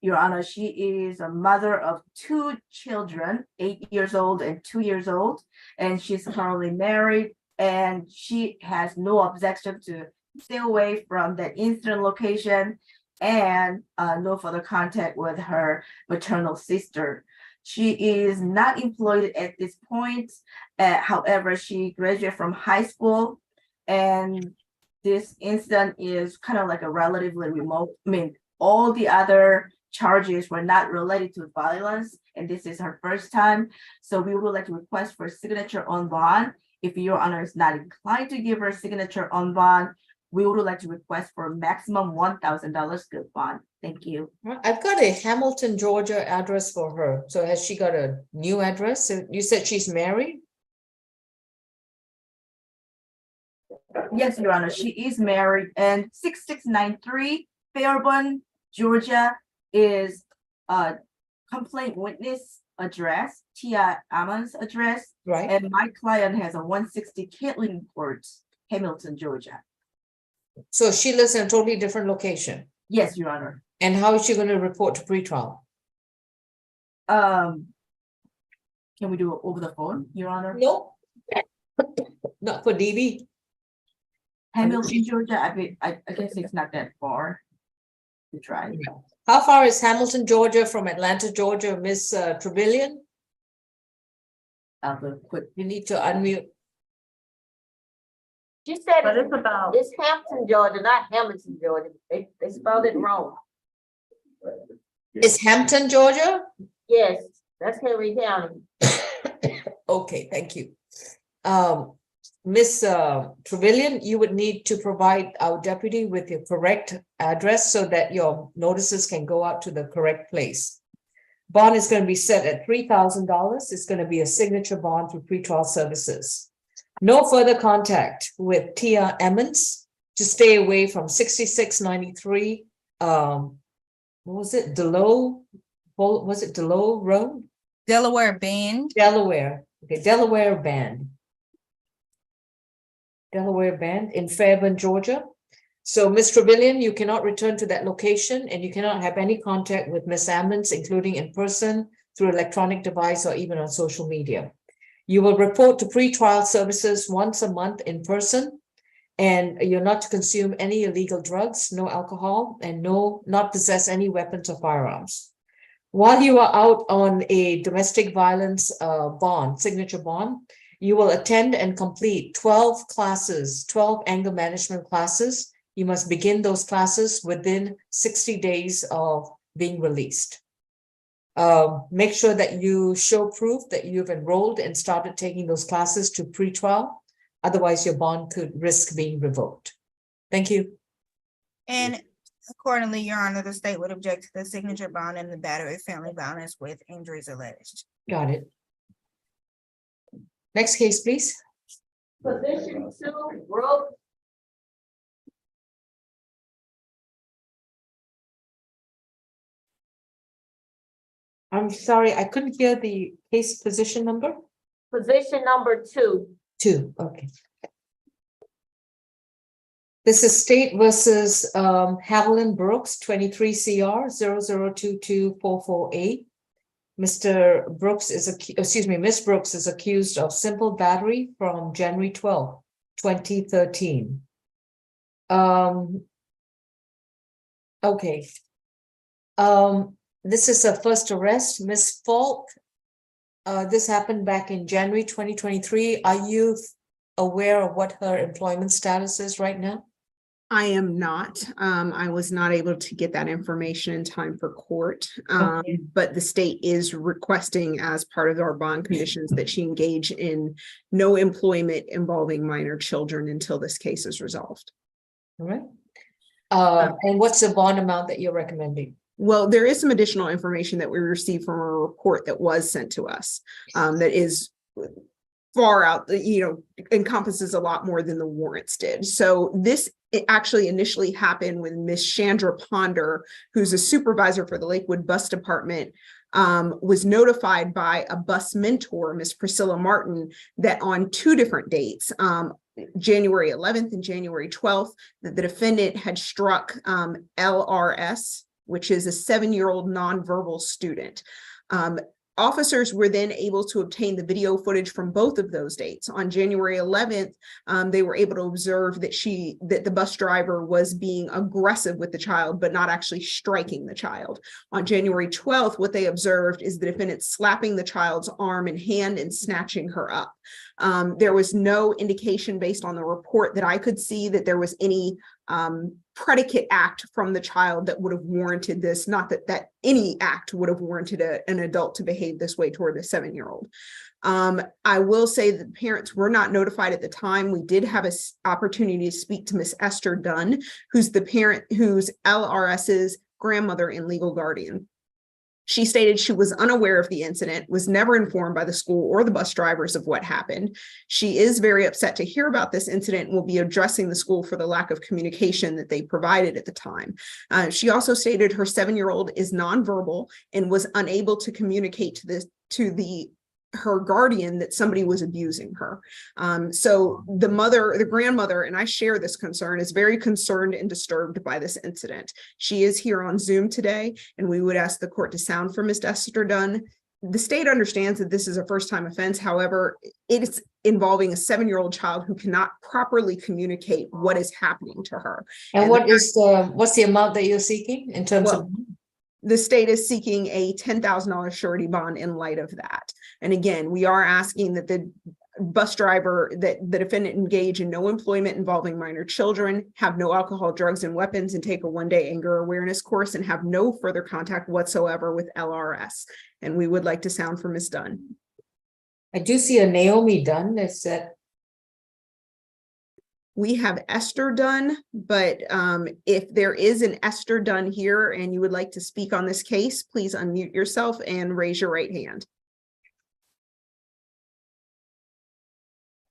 Your Honor, she is a mother of 2 children, 8 years old and 2 years old, and she's currently married, and she has no objection to stay away from that incident location and no further contact with her maternal sister. She is not employed at this point. However, she graduated from high school, and this incident is kind of like a relatively remote, I mean, all the other charges were not related to violence, and this is her first time. So we would like to request for signature on bond. If Your Honor is not inclined to give her signature on bond, we would like to request for maximum $1,000 good bond. Thank you. I've got a Hamilton, Georgia address for her. So has she got a new address? So you said she's married? Yes, Your Honor, she is married, and 6693 Fairburn, Georgia is a complaint witness address, Tia Amon's address, Right. and my client has a 160 Kittling Court, Hamilton, Georgia. So she lives in a totally different location. Yes, Your Honor. And how is she going to report to pretrial? Can we do it over the phone, Your Honor? No. Not for DV. Hamilton, Georgia, I guess it's not that far to try. How far is Hamilton, Georgia from Atlanta, Georgia, Miss Trevilian? I'll do a quick. You need to unmute. She said But it's about, it's Hampton, Georgia, not Hamilton, Georgia. They spelled it wrong. Is Hampton, Georgia? Yes, that's Henry County. Okay, thank you. Miss Trevilian, you would need to provide our deputy with your correct address so that your notices can go out to the correct place. Bond is going to be set at $3,000. It's going to be a signature bond for pretrial services. No further contact with Tia Emmons to stay away from 6693. What was it? Delow Road? Delaware Bend. Delaware. Okay, Delaware Band. Delaware Band in Fairburn, Georgia. So, Ms. Trevilian, you cannot return to that location and you cannot have any contact with Ms. Ammons, including in person, through electronic device, or even on social media. You will report to pretrial services once a month in person, and you're not to consume any illegal drugs, no alcohol, and not possess any weapons or firearms. While you are out on a domestic violence bond, signature bond, you will attend and complete 12 classes, 12 anger management classes. You must begin those classes within 60 days of being released. Make sure that you show proof that you've enrolled and started taking those classes to pretrial. Otherwise, your bond could risk being revoked. Thank you. And accordingly, Your Honor, the state would object to the signature bond and the battery of family violence with injuries alleged. Got it. Next case, please. Position 2, Brooks. I'm sorry, I couldn't hear the case position number. Position number 2. 2, okay. This is State versus Haviland Brooks, 23 CR 0022448. Mr. Brooks is, Ms. Brooks is accused of simple battery from January 12, 2013. Okay. This is a first arrest. Ms. Falk, this happened back in January 2023. Are you aware of what her employment status is right now? I am not. I was not able to get that information in time for court. But the state is requesting, as part of our bond conditions, that she engage in no employment involving minor children until this case is resolved. All right. And what's the bond amount that you're recommending? Well, there is some additional information that we received from a report that was sent to us that is far out, encompasses a lot more than the warrants did. So this actually initially happened with Miss Chandra Ponder, who's a supervisor for the Lakewood Bus Department, was notified by a bus mentor, Miss Priscilla Martin, that on 2 different dates, January 11th and January 12th, that the defendant had struck LRS, which is a 7-year-old nonverbal student. Officers were then able to obtain the video footage from both of those dates. On January 11th, they were able to observe that the bus driver was being aggressive with the child, but not actually striking the child. On January 12th, what they observed is the defendant slapping the child's arm and hand and snatching her up. There was no indication based on the report that I could see that there was any predicate act from the child that would have warranted this, not that any act would have warranted an adult to behave this way toward a 7-year-old. I will say that parents were not notified at the time. We did have an opportunity to speak to Miss Esther Dunn, who's the parent, who's LRS's grandmother and legal guardian. She stated she was unaware of the incident, was never informed by the school or the bus drivers of what happened. She is very upset to hear about this incident and will be addressing the school for the lack of communication that they provided at the time. She also stated her 7-year-old is nonverbal and was unable to communicate to her guardian that somebody was abusing her. So the grandmother, and I share this concern, is very concerned and disturbed by this incident. She is here on Zoom today, and we would ask the court to sound for Ms. Esther Dunn. The state understands that this is a first-time offense. However, it is involving a 7-year-old child who cannot properly communicate what is happening to her. And what's the amount that you're seeking in terms of? The state is seeking a $10,000 surety bond in light of that. And again, we are asking that the bus driver, that the defendant engage in no employment involving minor children, have no alcohol, drugs, and weapons, and take a 1-day anger awareness course, and have no further contact whatsoever with LRS. And we would like to sound for Ms. Dunn. I do see a Naomi Dunn. Is that? We have Esther Dunn, but if there is an Esther Dunn here and you would like to speak on this case, please unmute yourself and raise your right hand.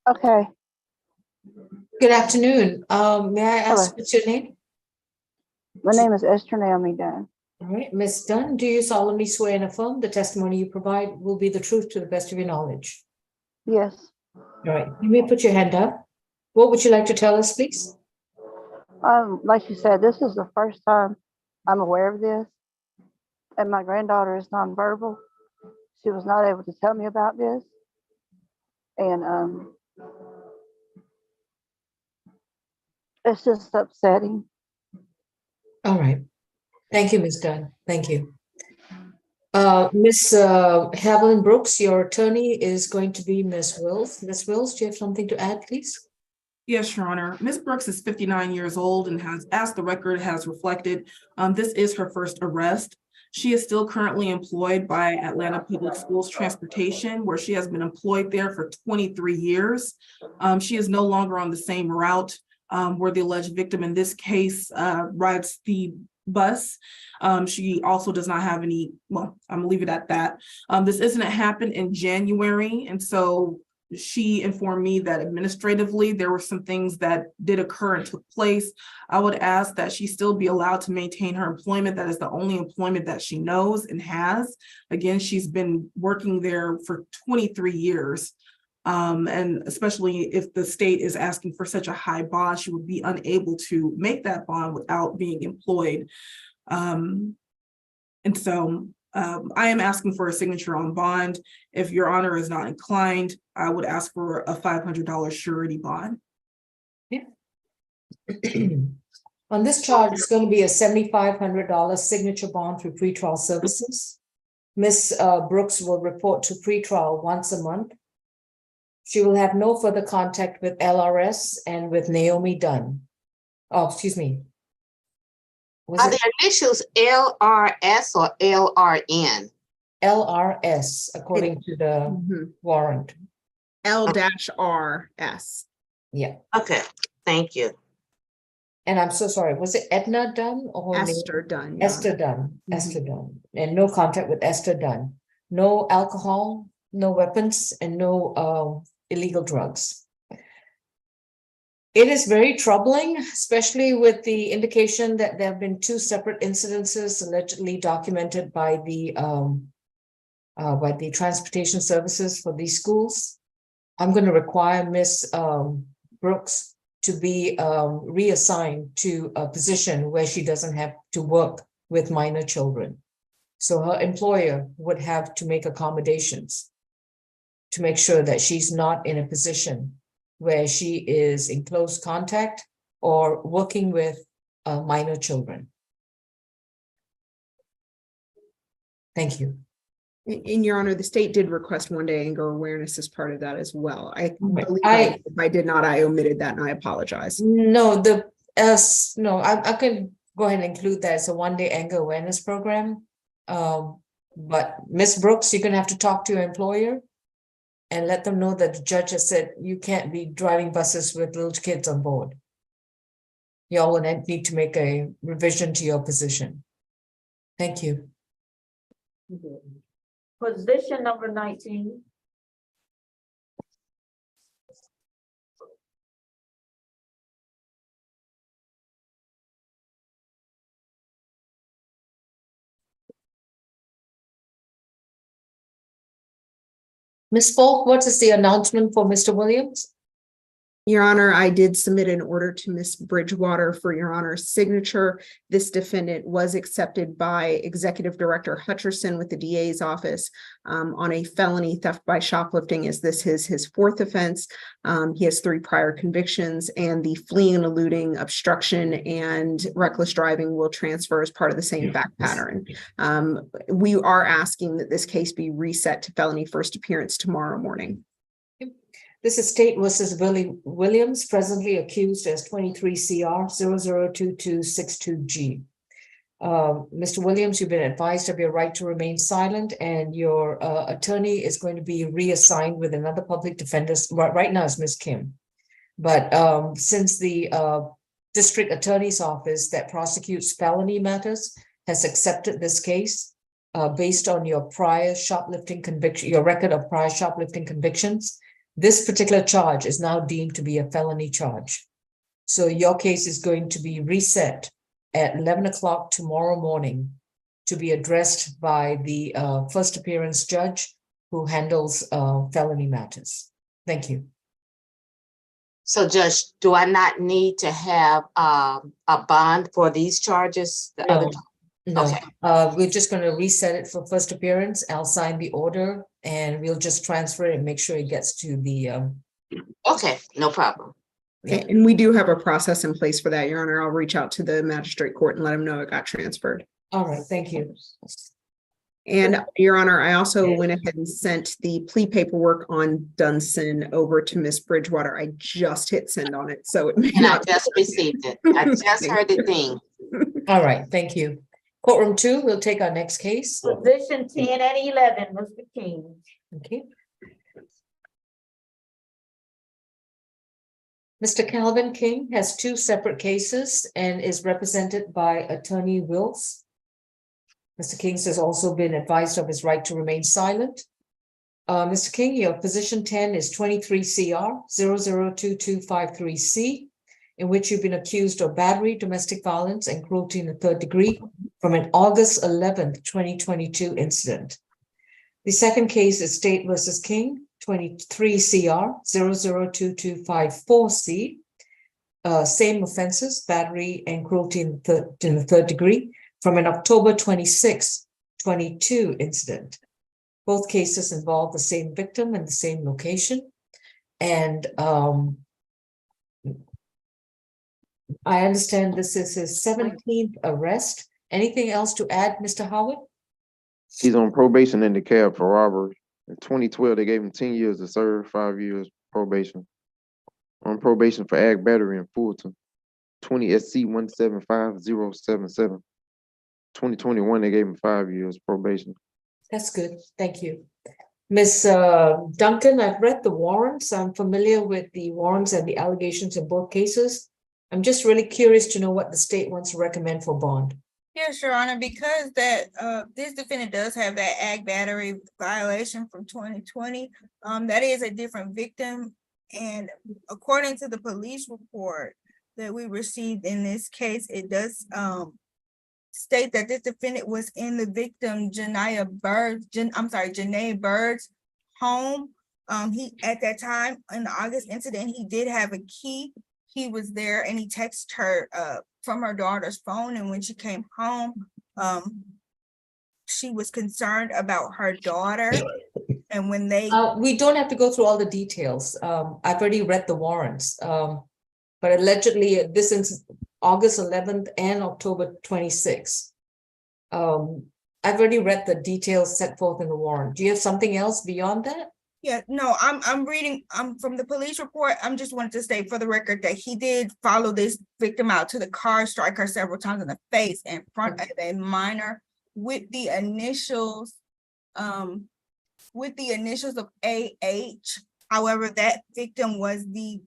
Okay. Good afternoon. May I ask what's your name? My name is Esther Naomi Dunn. All right, Ms. Dunn, do you solemnly swear and affirm the testimony you provide will be the truth to the best of your knowledge? Yes. All right, you may put your hand up. What would you like to tell us, please? Like you said, this is the first time I'm aware of this, and my granddaughter is nonverbal. She was not able to tell me about this, and it's just upsetting. All right. Thank you, Ms. Dunn. Thank you. Ms. Haviland Brooks, your attorney is going to be Ms. Wills. Ms. Wills, do you have something to add, please? Yes, Your Honor. Ms. Brooks is 59 years old and has, as the record has reflected, this is her first arrest. She is still currently employed by Atlanta Public Schools Transportation, where she has been employed there for 23 years. She is no longer on the same route where the alleged victim in this case rides the bus. She also does not have any, well, I'm gonna leave it at that. This incident happened in January, and so she informed me that administratively there were some things that did occur and took place. I would ask that she still be allowed to maintain her employment. That is the only employment that she knows and has. Again, she's been working there for 23 years. And especially if the state is asking for such a high bond, she would be unable to make that bond without being employed. And so I am asking for a signature on bond. If Your Honor is not inclined, I would ask for a $500 surety bond. Yeah. On this charge, it's going to be a $7,500 signature bond through pretrial services. Ms. Brooks will report to pretrial once a month. She will have no further contact with LRS and with Naomi Dunn. Oh, excuse me. Are the initials LRS or LRN? LRS, according to the warrant. L-RS. Yeah. Okay, thank you. And I'm so sorry, was it Edna Dunn or Esther Dunn? Yeah. Esther Dunn, Esther Dunn, and no contact with Esther Dunn. No alcohol, no weapons, and no illegal drugs. It is very troubling, especially with the indication that there have been 2 separate incidences allegedly documented by the transportation services for these schools. I'm going to require Ms. Brooks to be reassigned to a position where she doesn't have to work with minor children. So her employer would have to make accommodations to make sure that she's not in a position where she is in close contact or working with minor children. Thank you. In your honor, the state did request 1-day anger awareness as part of that as well. I believe I- if I did not, I omitted that and I apologize. No, no, I can go ahead and include that as a 1-day anger awareness program. But Ms. Brooks, you're gonna have to talk to your employer and let them know that the judge has said you can't be driving buses with little kids on board. Y'all will need to make a revision to your position. Thank you. Position number 19. Ms. Falk, what is the announcement for Mr. Williams? Your Honor, I did submit an order to Ms. Bridgewater for your Honor's signature. This defendant was accepted by Executive Director Hutcherson with the DA's office on a felony theft by shoplifting. Is this his fourth offense? He has 3 prior convictions, and the fleeing and eluding, obstruction, and reckless driving will transfer as part of the same fact pattern. We are asking that this case be reset to felony first appearance tomorrow morning. This is State versus Williams, presently accused as 23 CR 002262G. Mr. Williams, you've been advised of your right to remain silent, and your attorney is going to be reassigned with another public defender. Right now it's Ms. Kim. But since the district attorney's office that prosecutes felony matters has accepted this case based on your prior shoplifting conviction, your record of prior shoplifting convictions, this particular charge is now deemed to be a felony charge. So your case is going to be reset at 11 o'clock tomorrow morning to be addressed by the first appearance judge who handles felony matters. Thank you. So Judge, do I not need to have a bond for these charges? The other. No, Okay. we're just going to reset it for first appearance. I'll sign the order and we'll just transfer it and make sure it gets to the. Okay, no problem. Okay, and we do have a process in place for that, Your Honor. I'll reach out to the magistrate court and let them know it got transferred. All right, thank you. And Your Honor, I also went ahead and sent the plea paperwork on Dunson over to Ms. Bridgewater. I just hit send on it, so it may And I not. just received it. I just heard the thing. All right, thank you. Courtroom 2, we'll take our next case. Position 10 and 11, Mr. King. Okay. Mr. Calvin King has 2 separate cases and is represented by Attorney Wills. Mr. King has also been advised of his right to remain silent. Mr. King, your position 10 is 23 CR 002253C, in which you've been accused of battery, domestic violence, and cruelty in the 3rd degree from an August 11th, 2022 incident. The second case is State versus King, 23 CR 002254C. Same offenses, battery and cruelty in the 3rd degree from an October 26, 22 incident. Both cases involve the same victim and the same location. And I understand this is his 17th arrest. Anything else to add, Mr. Howard? He's on probation in the cab for robbery. In 2012, they gave him 10 years to serve, 5 years probation. On probation for ag battery in Fulton, 20 SC 175077. 2021, they gave him 5 years probation. That's good. Thank you. Ms. Duncan, I've read the warrants. I'm familiar with the warrants and the allegations in both cases. I'm just really curious to know what the state wants to recommend for bond. Yes, Your Honor, because that this defendant does have that ag battery violation from 2020. That is a different victim. And according to the police report that we received in this case, it does state that this defendant was in the victim Janae Bird's home. He at that time in the August incident, he did have a key. He was there and he texted her from her daughter's phone. And when she came home, she was concerned about her daughter. And when they, We don't have to go through all the details. I've already read the warrants. But allegedly, this is August 11th and October 26th. I've already read the details set forth in the warrant. Do you have something else beyond that? yeah, no, I'm reading, from the police report. I'm just wanted to state for the record that he did follow this victim out to the car, strike her several times in the face in front of a minor with the initials of AH. However, that victim was the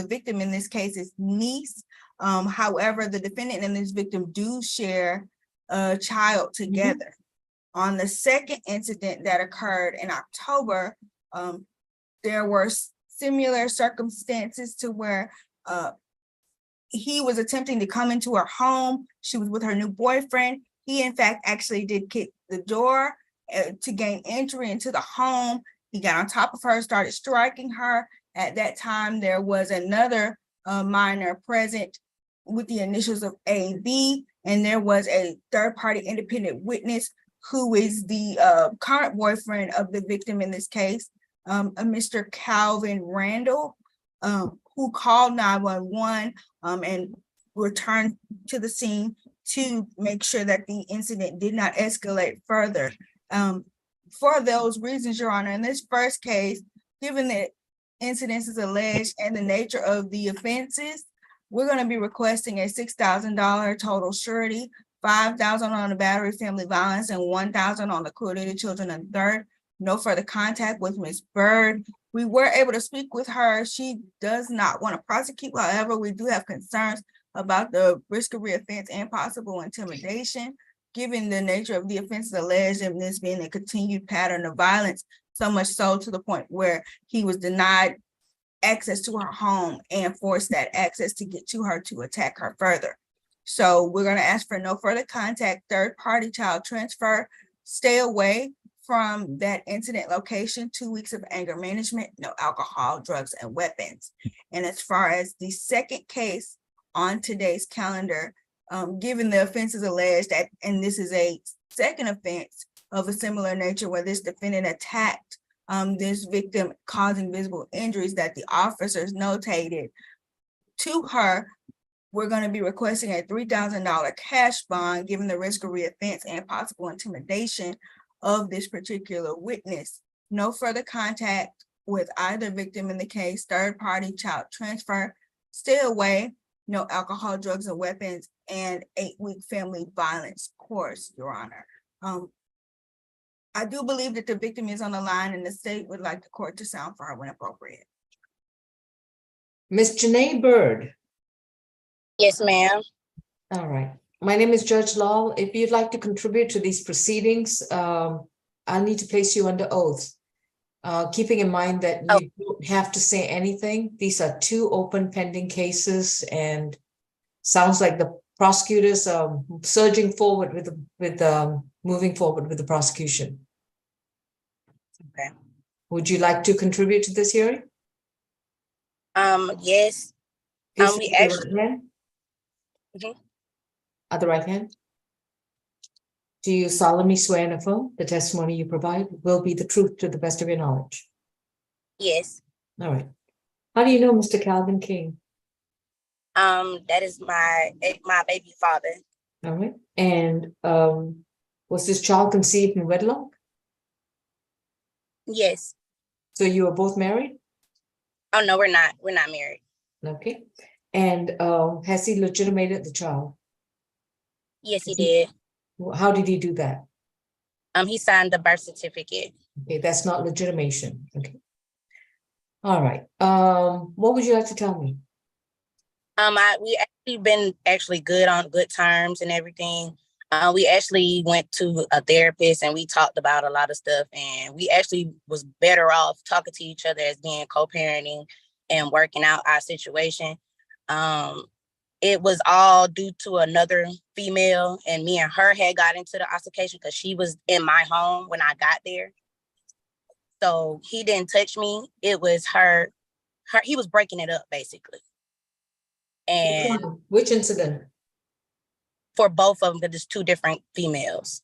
victim in this case's niece. However, the defendant and this victim do share a child together. On the second incident that occurred in October, there were similar circumstances to where he was attempting to come into her home. She was with her new boyfriend. He, in fact, actually did kick the door to gain entry into the home. He got on top of her, started striking her. At that time, there was another minor present with the initials of AB, and there was a third-party independent witness who is the current boyfriend of the victim in this case, Mr. Calvin Randall, who called 911 and returned to the scene to make sure that the incident did not escalate further. For those reasons, Your Honor, in this first case, given the incidents is alleged and the nature of the offenses, we're going to be requesting a $6,000 total surety, $5,000 on the battery, family violence, and $1,000 on the cruelty to children and third. No further contact with Ms. Bird. We were able to speak with her. She does not want to prosecute. However, we do have concerns about the risk of reoffense and possible intimidation, given the nature of the offenses alleged and this being a continued pattern of violence, so much so to the point where he was denied access to her home and forced that access to get to her to attack her further. So we're going to ask for no further contact, third-party child transfer, stay away from that incident location, 2 weeks of anger management, no alcohol, drugs, and weapons. And as far as the second case on today's calendar, given the offenses alleged that, and this is a second offense of a similar nature where this defendant attacked this victim, causing visible injuries that the officers notated to her, we're going to be requesting a $3,000 cash bond, given the risk of reoffense and possible intimidation of this particular witness. No further contact with either victim in the case, third-party child transfer, stay away, no alcohol, drugs, and weapons, and 8-week family violence course, Your Honor. I do believe that the victim is on the line and the state would like the court to sound for her when appropriate. Ms. Janae Bird. Yes, ma'am. All right. My name is Judge Law. If you'd like to contribute to these proceedings, I'll need to place you under oath. Keeping in mind that you don't have to say anything. These are 2 open pending cases, and sounds like the prosecutors are surging forward with moving forward with the prosecution. Okay. Would you like to contribute to this hearing? Yes. We actually. At the right hand. Do you solemnly swear and affirm the testimony you provide will be the truth to the best of your knowledge? Yes. All right. How do you know Mr. Calvin King? That is my baby father. All right. And was this child conceived in wedlock? Yes. So you are both married? Oh, no, we're not. We're not married. Okay. And has he legitimated the child? Yes, he did. How did he do that? He signed the birth certificate. Okay, that's not legitimation. Okay. All right. What would you like to tell me? We actually been good on good terms and everything. We actually went to a therapist and we talked about a lot of stuff, and we actually was better off talking to each other as being co-parenting and working out our situation. It was all due to another female, and me and her had got into the altercation because she was in my home when I got there. So he didn't touch me. It was her, he was breaking it up basically. And which incident? for both of them, because it's two different females.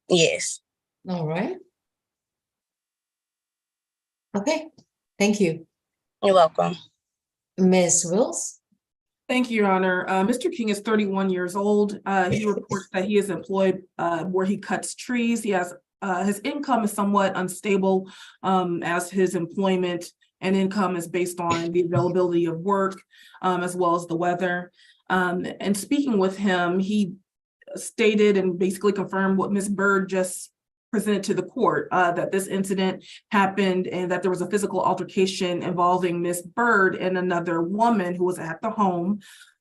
Yes. All right. Okay, thank you. You're welcome. Ms. Wills? Thank you, Your Honor. Mr. King is 31 years old. He reports that he is employed where he cuts trees. He has his income is somewhat unstable as his employment and income is based on the availability of work as well as the weather. And speaking with him, he stated and basically confirmed what Ms. Bird just presented to the court, that this incident happened and that there was a physical altercation involving Ms. Bird and another woman who was at the home.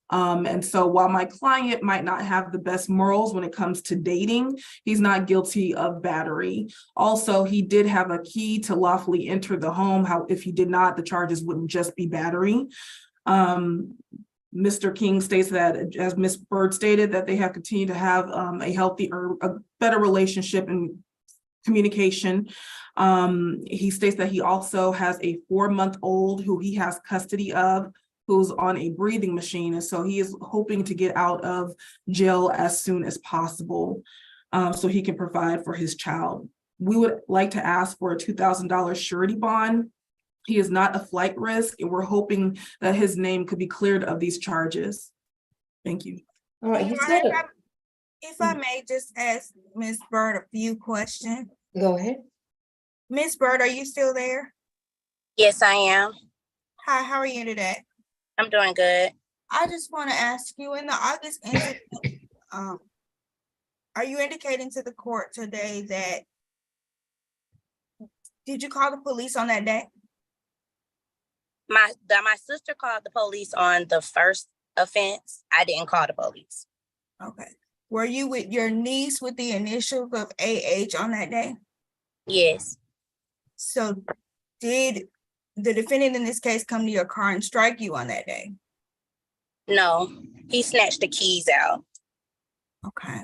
And so while my client might not have the best morals when it comes to dating, he's not guilty of battery. Also, he did have a key to lawfully enter the home. How if he did not, the charges wouldn't just be battery. Mr. King states that, as Ms. Bird stated, that they have continued to have a healthy or a better relationship and communication. He states that he also has a 4-month-old who he has custody of, who's on a breathing machine. And so he is hoping to get out of jail as soon as possible so he can provide for his child. We would like to ask for a $2,000 surety bond. He is not a flight risk, and we're hoping that his name could be cleared of these charges. Thank you. All right, If I may just ask Ms. Bird a few questions. Go ahead. Ms. Bird, are you still there? Yes, I am. Hi, how are you today? I'm doing good. I just want to ask you, in the August incident, are you indicating to the court today that, did you call the police on that day? My sister called the police on the first offense. I didn't call the police. Okay. Were you with your niece with the initials of AH on that day? Yes. So did the defendant in this case come to your car and strike you on that day? No, he snatched the keys out. Okay.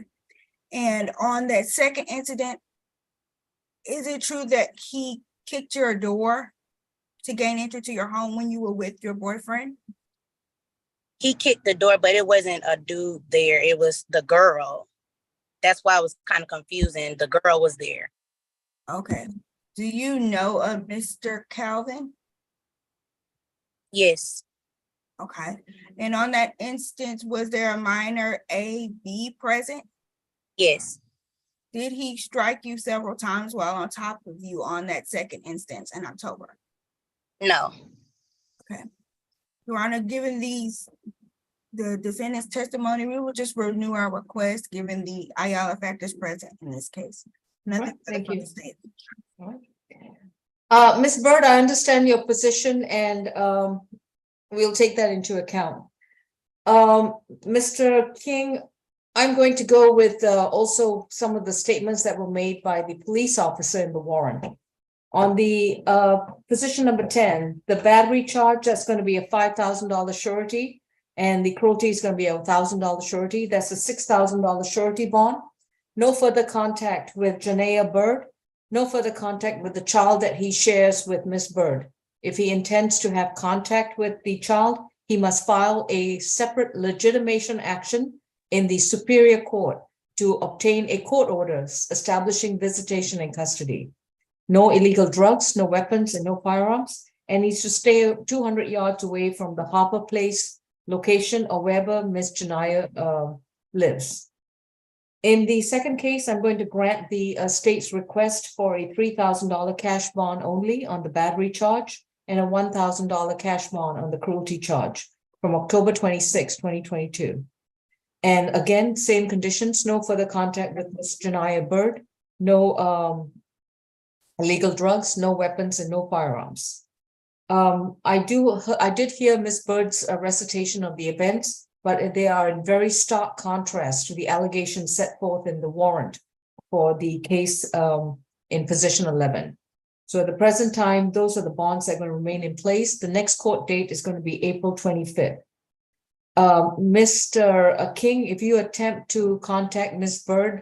And on that second incident, is it true that he kicked your door to gain entry to your home when you were with your boyfriend? He kicked the door, but it wasn't a dude there. It was the girl. That's why it was kind of confusing. The girl was there. Okay. Do you know of Mr. Calvin? Yes. Okay. And on that instance, was there a minor AB present? Yes. Did he strike you several times while on top of you on that second instance in October? No. Okay. Your Honor, given the defendant's testimony, we will just renew our request given the Ayala factors present in this case. Nothing. Thank you. Ms. Bird, I understand your position and we'll take that into account. Mr. King, I'm going to go with also some of the statements that were made by the police officer in the warrant. On the position number 10, the battery charge, that's going to be a $5,000 surety, and the cruelty is going to be a $1,000 surety. That's a $6,000 surety bond. No further contact with Janaya Bird. No further contact with the child that he shares with Miss Bird. If he intends to have contact with the child, he must file a separate legitimation action in the Superior Court to obtain a court order establishing visitation and custody. No illegal drugs, no weapons, and no firearms, and needs to stay 200 yards away from the Harper Place location or wherever Miss Janaya lives. In the second case, I'm going to grant the state's request for a $3,000 cash bond only on the battery charge and a $1,000 cash bond on the cruelty charge from October 26, 2022. And again, same conditions, no further contact with Miss Janaya Bird, no illegal drugs, no weapons, and no firearms. I did hear Miss Bird's recitation of the events, but they are in very stark contrast to the allegations set forth in the warrant for the case in position 11. So at the present time, those are the bonds that are going to remain in place. The next court date is going to be April 25th. Mr. King, if you attempt to contact Miss Bird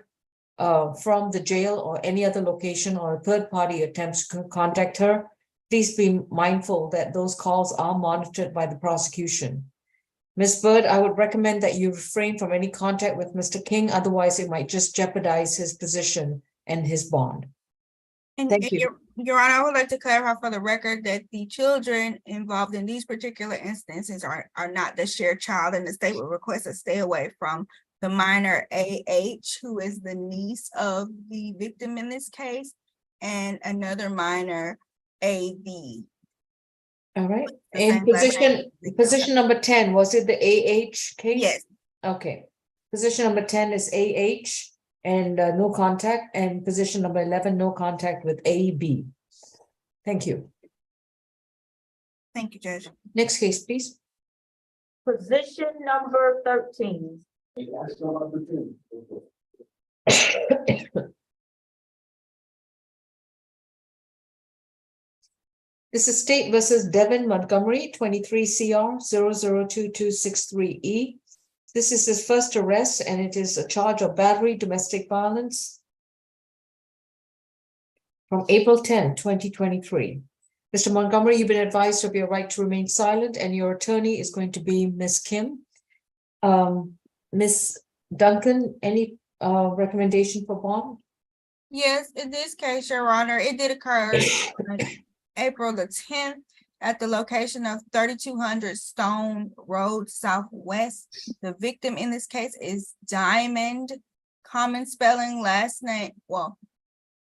from the jail or any other location, or a third party attempts to contact her, please be mindful that those calls are monitored by the prosecution. Ms. Byrd, I would recommend that you refrain from any contact with Mr. King, otherwise it might just jeopardize his position and his bond. And Thank you. Your Honor, I would like to clarify for the record that the children involved in these particular instances are not the shared child, and the state would request a stay away from the minor AH, who is the niece of the victim in this case, and another minor AB. All right, The in same last name. position number 10, was it the AH case? Yes. Okay, position number 10 is AH and no contact, and position number 11, no contact with AB. Thank you. Thank you, Judge. Next case, please. Position number 13. This is State versus Devin Montgomery, 23 CR 002263E. This is his first arrest, and it is a charge of battery, domestic violence from April 10, 2023. Mr. Montgomery, you've been advised of your right to remain silent, and your attorney is going to be Ms. Kim. Ms. Duncan, any recommendation for bond? Yes, in this case, Your Honor, it did occur on April the 10th at the location of 3200 Stone Road Southwest. The victim in this case is Diamond, common spelling, last name, well,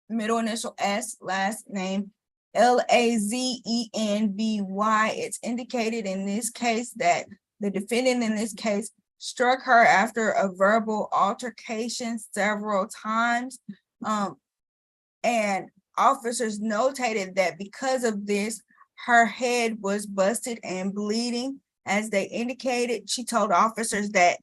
middle initial S, last name Lazenby. It's indicated in this case that the defendant in this case struck her after a verbal altercation several times. And officers notated that because of this, her head was busted and bleeding. As they indicated, she told officers that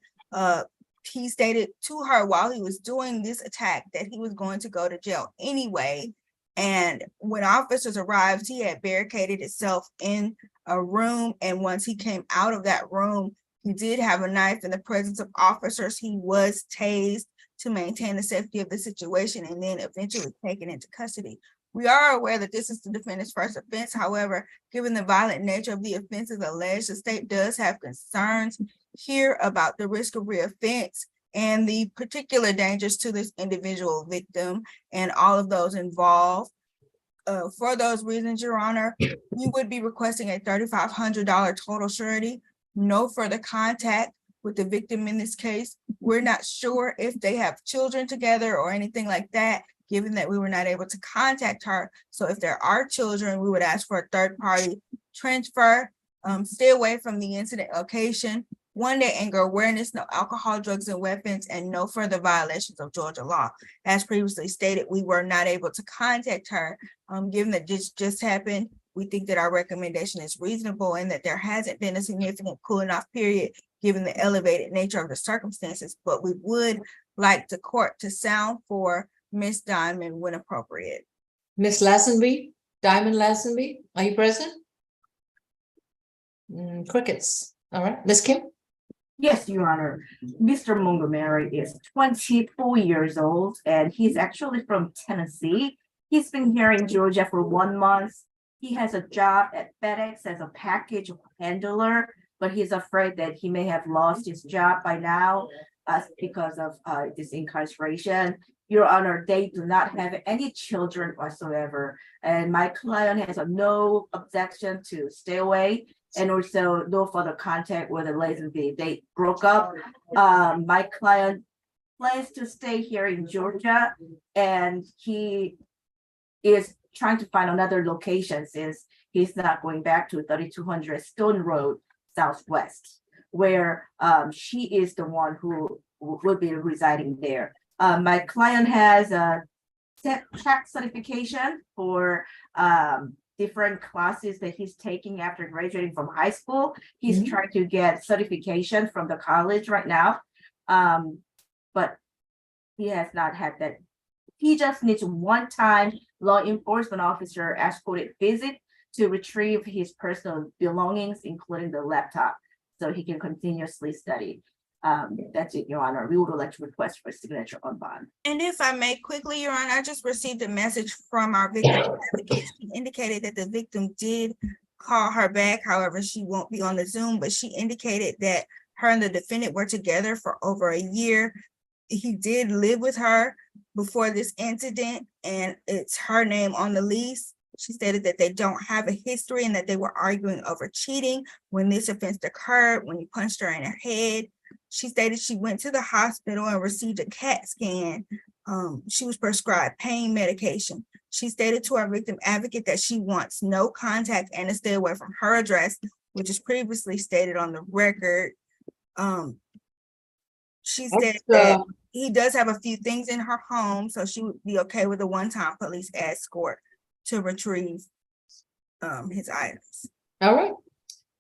he stated to her while he was doing this attack that he was going to go to jail anyway. And when officers arrived, he had barricaded himself in a room. And once he came out of that room, he did have a knife in the presence of officers. He was tased to maintain the safety of the situation and then eventually taken into custody. We are aware that this is the defendant's first offense. However, given the violent nature of the offenses alleged, the state does have concerns here about the risk of reoffense and the particular dangers to this individual victim and all of those involved. For those reasons, Your Honor, we would be requesting a $3,500 total surety, no further contact with the victim in this case. We're not sure if they have children together or anything like that, given that we were not able to contact her. So if there are children, we would ask for a third-party transfer, stay away from the incident location, 1-day anger awareness, no alcohol, drugs, and weapons, and no further violations of Georgia law. As previously stated, we were not able to contact her. Given that this just happened, we think that our recommendation is reasonable and that there hasn't been a significant cooling off period given the elevated nature of the circumstances, but we would like the court to sound for Miss Diamond when appropriate. Miss Lazenby, Diamond Lazenby, are you present? Crickets. All right, Miss Kim? Yes, Your Honor. Mr. Montgomery is 24 years old and he's actually from Tennessee. He's been here in Georgia for 1 month. He has a job at FedEx as a package handler, but he's afraid that he may have lost his job by now because of this incarceration. Your Honor, they do not have any children whatsoever. And my client has a no objection to stay away and also no further contact with the Lazenby. They broke up. My client plans to stay here in Georgia and he is trying to find another location since he's not going back to 3200 Stone Road Southwest, where she is the one who will be residing there. My client has a track certification for different classes that he's taking after graduating from high school. He's trying to get certification from the college right now, but he has not had that. He just needs one-time law enforcement officer escorted visit to retrieve his personal belongings, including the laptop, so he can continuously study. That's it, Your Honor. We would like to request for signature on bond. And if I may quickly, Your Honor, I just received a message from our victim advocate. She indicated that the victim did call her back. However, she won't be on the Zoom, but she indicated that her and the defendant were together for over a year. He did live with her before this incident, and it's her name on the lease. She stated that they don't have a history and that they were arguing over cheating when this offense occurred, when he punched her in her head. She stated she went to the hospital and received a CAT scan. She was prescribed pain medication. She stated to our victim advocate that she wants no contact and to stay away from her address, which is previously stated on the record. She said that he does have a few things in her home, so she would be okay with a one-time police escort to retrieve his items. All right.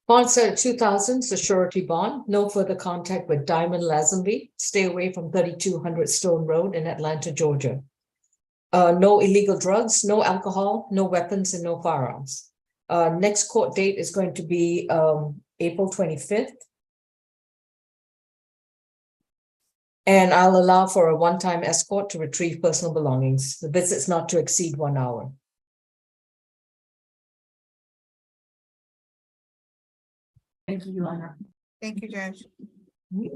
Bond set at 2,000, the surety bond. No further contact with Diamond Lazenby. Stay away from 3200 Stone Road in Atlanta, Georgia. No illegal drugs, no alcohol, no weapons, and no firearms. Next court date is going to be April 25th. And I'll allow for a one-time escort to retrieve personal belongings. The visit's not to exceed 1 hour. Thank you, Your Honor. Thank you, Judge. Hey,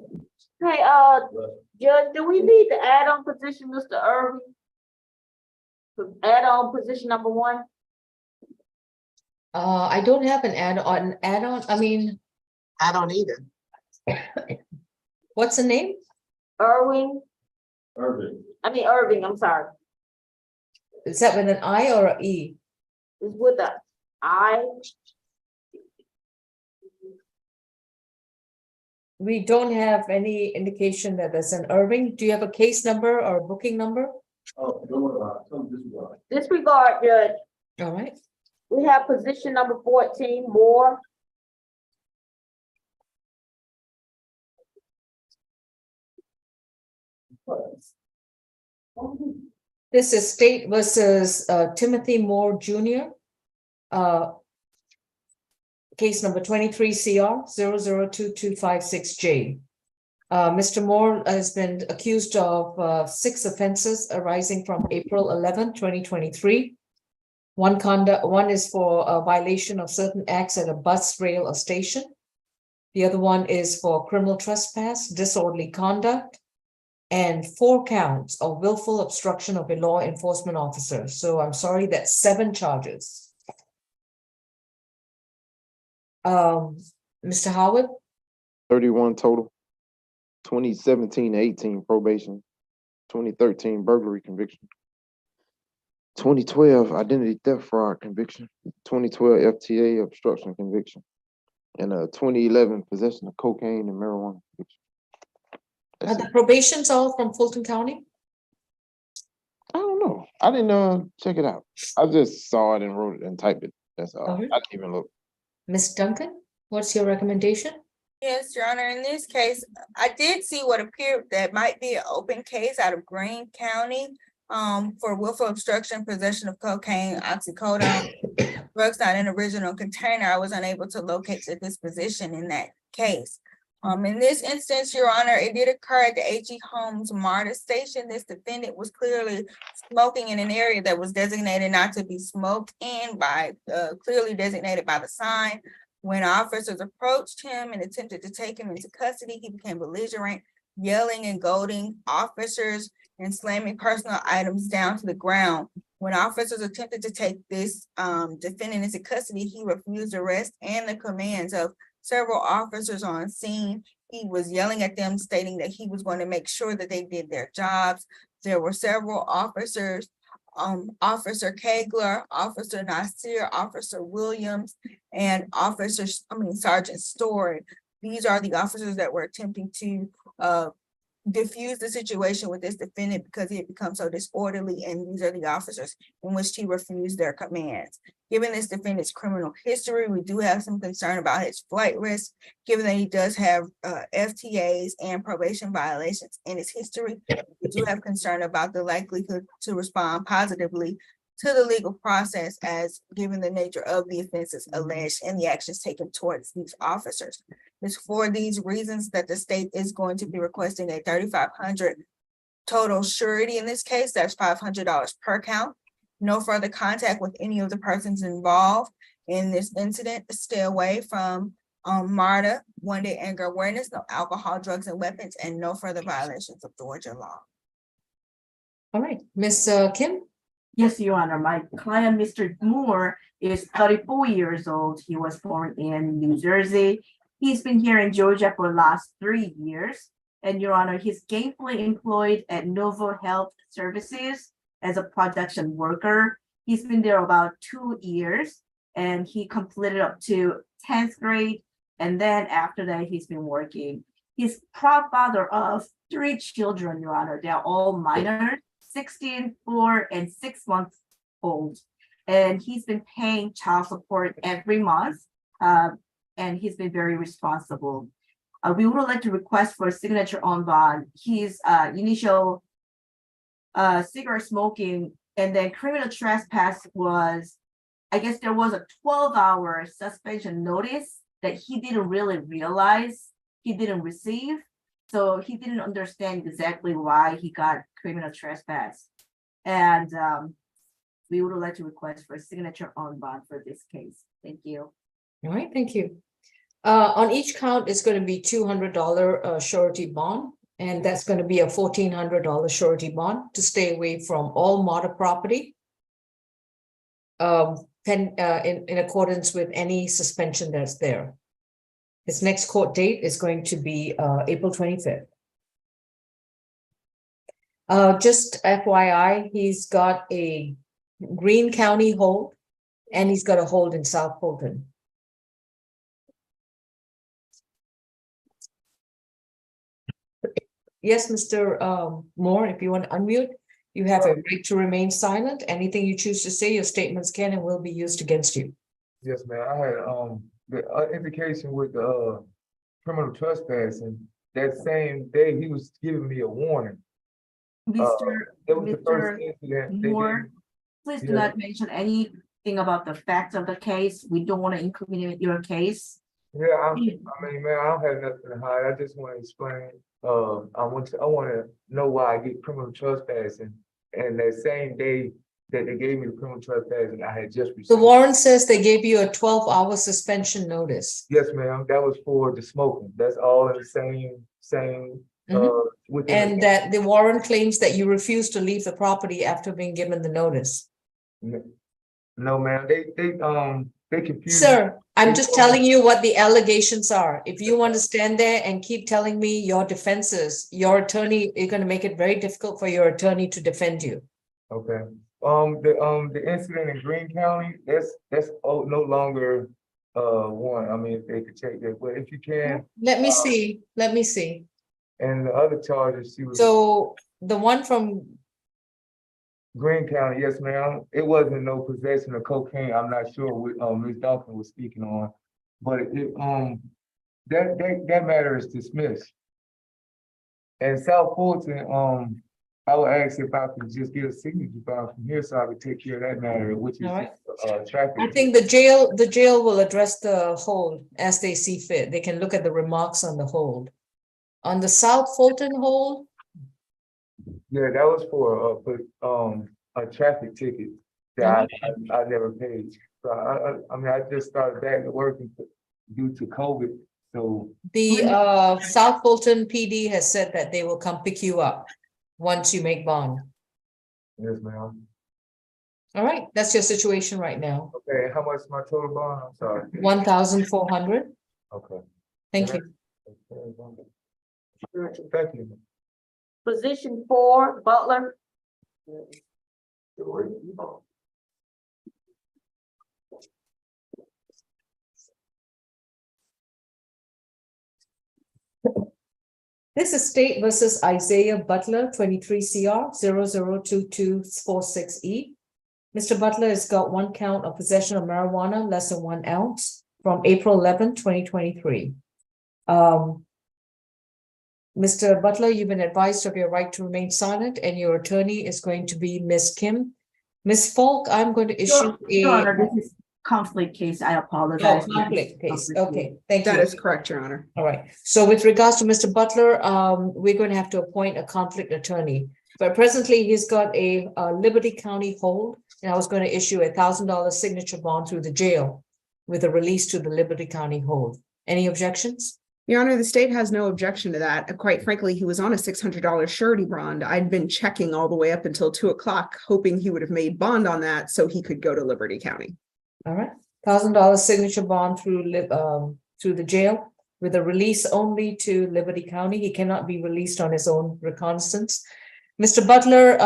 Judge, do we need to add on position, Mr. Irving? Add on position number 1? I don't have an add-on. I mean, I don't either. what's the name? Irving, Irving. Irving, I'm sorry. Is that with an I or an E? It's with the I. We don't have any indication that there's an Irving. Do you have a case number or a booking number? Oh, no, disregard. Disregard, Judge. All right. We have position number 14, Moore. This is State versus Timothy Moore Jr. Case number 23 CR 002256J. Mr. Moore has been accused of 6 offenses arising from April 11, 2023. One is for a violation of certain acts at a bus, rail, or station. The other one is for criminal trespass, disorderly conduct, and 4 counts of willful obstruction of a law enforcement officer. So I'm sorry, that's 7 charges. Mr. Howard? 31 total. 2017-18 probation. 2013 burglary conviction. 2012 identity theft fraud conviction. 2012 FTA obstruction conviction. And 2011 possession of cocaine and marijuana conviction. Are the probations all from Fulton County? I don't know. I didn't check it out. I just saw it and wrote it and typed it. That's all. All right. I didn't even look. Ms. Duncan, what's your recommendation? Yes, Your Honor, in this case, I did see what appeared that might be an open case out of Greene County for willful obstruction, possession of cocaine, oxycodone, drugs not in original container. I was unable to locate the disposition in that case. In this instance, Your Honor, it did occur at the AG Homes MARTA station. This defendant was clearly smoking in an area that was designated not to be smoked in by, clearly designated by the sign. When officers approached him and attempted to take him into custody, he became belligerent, yelling and goading officers and slamming personal items down to the ground. When officers attempted to take this defendant into custody, he refused arrest and the commands of several officers on scene. He was yelling at them, stating that he was going to make sure that they did their jobs. There were several officers, Officer Kegler, Officer Nasir, Officer Williams, and Sergeant Story. These are the officers that were attempting to diffuse the situation with this defendant because he had become so disorderly, and these are the officers in which he refused their commands. Given this defendant's criminal history, we do have some concern about his flight risk, given that he does have FTAs and probation violations in his history. We do have concern about the likelihood to respond positively to the legal process, as given the nature of the offenses alleged and the actions taken towards these officers. It's for these reasons that the state is going to be requesting a $3,500 total surety in this case. That's $500 per count. No further contact with any of the persons involved, in this incident. Stay away from MARTA, one-day anger awareness, no alcohol, drugs, and weapons, and no further violations of Georgia law. All right, Ms. Kim? Yes, Your Honor, my client, Mr. Moore, is 34 years old. He was born in New Jersey. He's been here in Georgia for the last 3 years. And Your Honor, he's gainfully employed at Novo Health Services as a production worker. He's been there about 2 years and he completed up to 10th grade. And then after that, he's been working. He's proud father of 3 children, Your Honor. They're all minors, 16, 4, and 6 months old. And he's been paying child support every month. And he's been very responsible. We would like to request for a signature on bond. His initial cigarette smoking and then criminal trespass was, I guess there was a 12-hour suspension notice that he didn't really realize he didn't receive. So he didn't understand exactly why he got criminal trespass. And we would like to request for a signature on bond for this case. Thank you. All right, thank you. On each count is going to be $200 surety bond, and that's going to be a $1,400 surety bond to stay away from all MARTA property in accordance with any suspension that's there. His next court date is going to be April 25th. Just FYI, he's got a Greene County hold and he's got a hold in South Fulton. Yes, Mr. Moore, if you want to unmute, you have a right to remain silent. Anything you choose to say, your statements can and will be used against you. Yes, ma'am. I had the indication with the criminal trespassing. That same day, he was giving me a warning. Mr. That was the first incident. Moore, please do not mention anything about the facts of the case. We don't want to incriminate your case. Yeah, I mean, man, I don't have nothing to hide. I just want to explain. I want to know why I get criminal trespassing, and that same day that they gave me the criminal trespassing, I had just received. The warrant says they gave you a 12-hour suspension notice. Yes, ma'am. That was for the smoking. That's all in the same. And that the warrant claims that you refused to leave the property after being given the notice. No, ma'am. They confused. Sir, I'm just telling you what the allegations are. If you want to stand there and keep telling me your defenses, your attorney is going to make it very difficult for your attorney to defend you. Okay. The incident in Greene County, that's no longer one. I mean, if they could check that, but if you can. Let me see. Let me see. And the other charges, she was. So the one from Greene County, yes, ma'am. It wasn't no possession of cocaine. I'm not sure what Ms. Duncan was speaking on, but that matter is dismissed. And South Fulton, I would ask if I could just get a signature from here so I could take care of that matter, which is traffic. I think the jail will address the hold as they see fit. They can look at the remarks on the hold. On the South Fulton hold. Yeah, that was for a traffic ticket that I never paid. So I mean, I just started back to working due to COVID. So the South Fulton PD has said that they will come pick you up once you make bond. Yes, ma'am. All right, that's your situation right now. Okay, how much is my total bond? I'm sorry. 1,400. Okay. Thank you. Thank you. Position 4, Butler. This is State versus Isaiah Butler, 23 CR 002246E. Mr. Butler has got 1 count of possession of marijuana less than 1 ounce from April 11, 2023. Mr. Butler, you've been advised of your right to remain silent, and your attorney is going to be Ms. Kim. Ms. Falk, I'm going to issue Your Honor, this is conflict case. I apologize. Oh, conflict case. Okay, thank you. That is correct, Your Honor. All right. So with regards to Mr. Butler, we're going to have to appoint a conflict attorney. But presently, he's got a Liberty County hold, and I was going to issue $1,000 signature bond through the jail. with a release to the Liberty County hold. Any objections? Your Honor, the state has no objection to that. Quite frankly, he was on a $600 surety bond. I'd been checking all the way up until 2 o'clock, hoping he would have made bond on that so he could go to Liberty County. All right, $1,000 signature bond through the jail with a release only to Liberty County. He cannot be released on his own reconnaissance. Mr. Butler,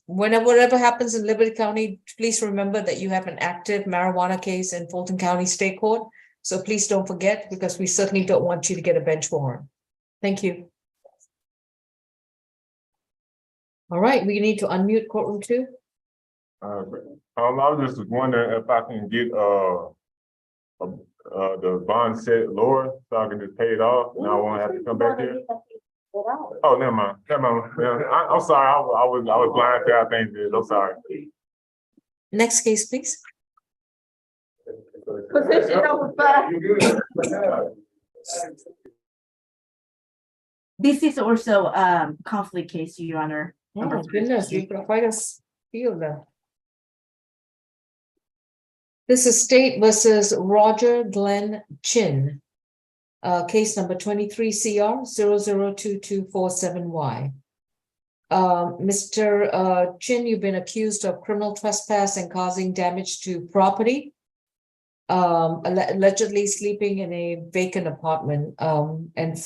whatever happens in Liberty County, please remember that you have an active marijuana case in Fulton County State Court. So please don't forget, because we certainly don't want you to get a bench warrant. Thank you. All right, we need to unmute courtroom 2. I was just wondering if I can get the bond set lower so I can just pay it off and I won't have to come back here. Oh, never mind. Yeah, I'm sorry. I was blind to how things did. I'm sorry. Next case, please. Position number 5. This is also conflict case, Your Honor. Oh my goodness, you've got quite a field there. This is State versus Roger Glenn Chin. Case number 23 CR 002247Y. Mr. Chin, you've been accused of criminal trespass and causing damage to property. Allegedly sleeping in a vacant apartment. And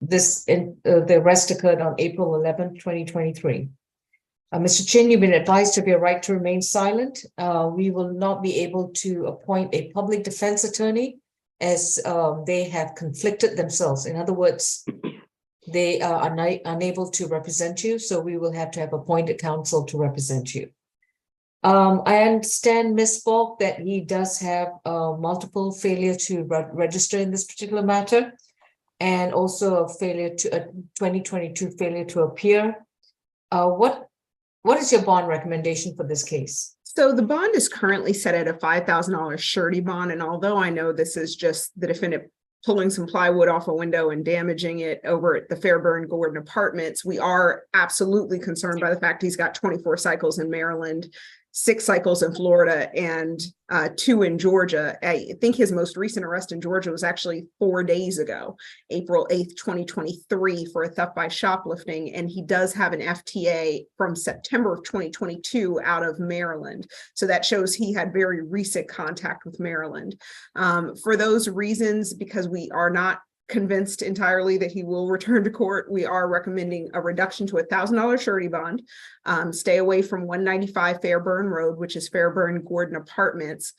the arrest occurred on April 11th, 2023. Mr. Chin, you've been advised of your right to remain silent. We will not be able to appoint a public defense attorney as they have conflicted themselves. In other words, they are unable to represent you, so we will have to have appointed counsel to represent you. I understand, Ms. Falk, that he does have multiple failure to register in this particular matter, and also a 2022 failure to appear. What is your bond recommendation for this case? So the bond is currently set at a $5,000 surety bond. And although I know this is just the defendant pulling some plywood off a window and damaging it over at the Fairburn Gordon Apartments, we are absolutely concerned by the fact he's got 24 cycles in Maryland, 6 cycles in Florida, and 2 in Georgia. I think his most recent arrest in Georgia was actually 4 days ago, April 8th, 2023, for a theft by shoplifting. And he does have an FTA from September of 2022 out of Maryland. So that shows he had very recent contact with Maryland. For those reasons, because we are not convinced entirely that he will return to court, we are recommending a reduction to $1,000 surety bond, stay away from 195 Fairburn Road, which is Fairburn Gordon Apartments,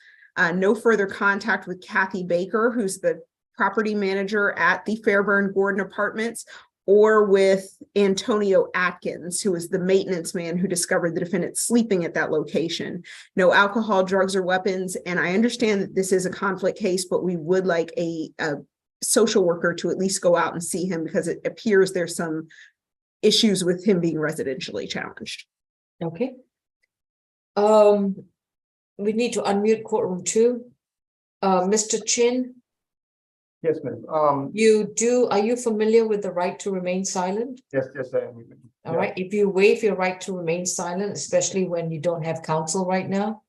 no further contact with Kathy Baker, who's the property manager at the Fairburn Gordon Apartments, or with Antonio Atkins, who is the maintenance man who discovered the defendant sleeping at that location. No alcohol, drugs, or weapons. And I understand that this is a conflict case, but we would like a social worker to at least go out and see him, because it appears there's some issues with him being residentially challenged. Okay. We need to unmute courtroom 2. Mr. Chin. Yes, ma'am. Are you familiar with the right to remain silent? Yes, I am. All right. If you waive your right to remain silent, especially when you don't have counsel right now,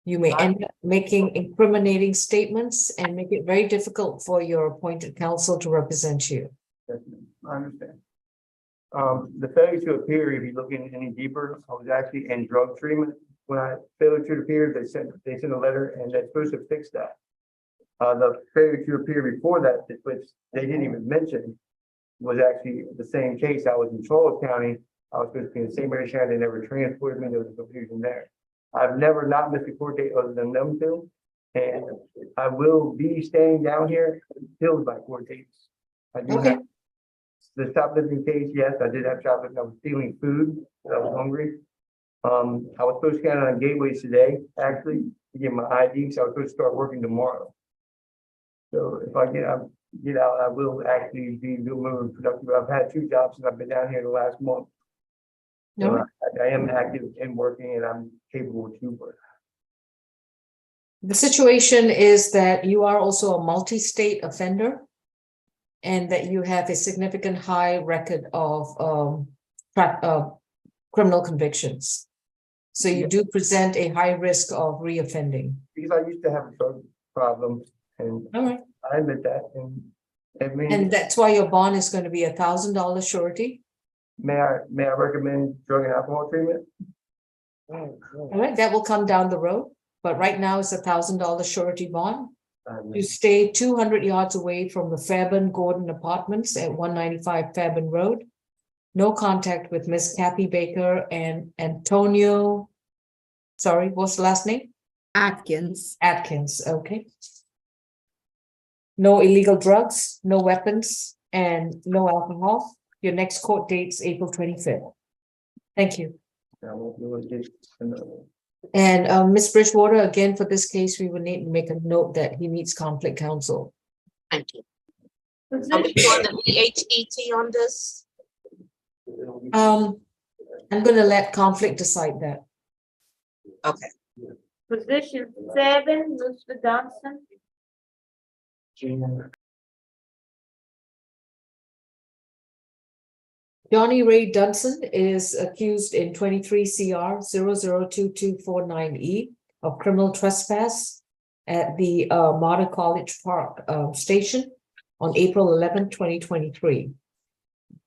you may end up making incriminating statements and make it very difficult for your appointed counsel to represent you. Yes, ma'am. I understand. The failure to appear, if you look any deeper, I was actually in drug treatment. When I failed to appear, they sent a letter, and they're supposed to fix that. The failure to appear before that, which they didn't even mention, was actually the same case. I was in Charles County. I was supposed to be in St. Mary's County. They never transported me. There was a confusion there. I've never not missed a court date other than them two, and I will be staying down here until my court dates. I do have the shoplifting case. Yes, I did have shoplifting. I was stealing food because I was hungry. I was supposed to get on gateways today, actually, to get my ID, so I was supposed to start working tomorrow. So if I get out, I will actually be more productive. I've had 2 jobs since I've been down here the last month. So I am active and working, and I'm capable to work. The situation is that you are also a multi-state offender, and that you have a significant high record of criminal convictions. So you do present a high risk of reoffending. Because I used to have a drug problem, and All right. I admit that, and it means, And that's why your bond is going to be $1,000 surety. may I recommend drug and alcohol treatment? All right, that will come down the road, but right now it's $1,000 surety bond. You stay 200 yards away from the Fairburn Gordon Apartments at 195 Fairburn Road. No contact with Miss Kathy Baker and Antonio. Sorry, what's the last name? Atkins. Atkins, okay. No illegal drugs, no weapons, and no alcohol. Your next court date's April 25th. Thank you. I won't be able to get another. And Ms. Bridgewater, again, for this case, we would need to make a note that he needs conflict counsel. Thank you. Are we doing the PHET on this? I'm gonna let conflict decide that. Okay. Position 7, Mr. Johnson. Johnny Ray Dunson is accused in 23 CR 002249E of criminal trespass at the Modern College Park station on April 11, 2023.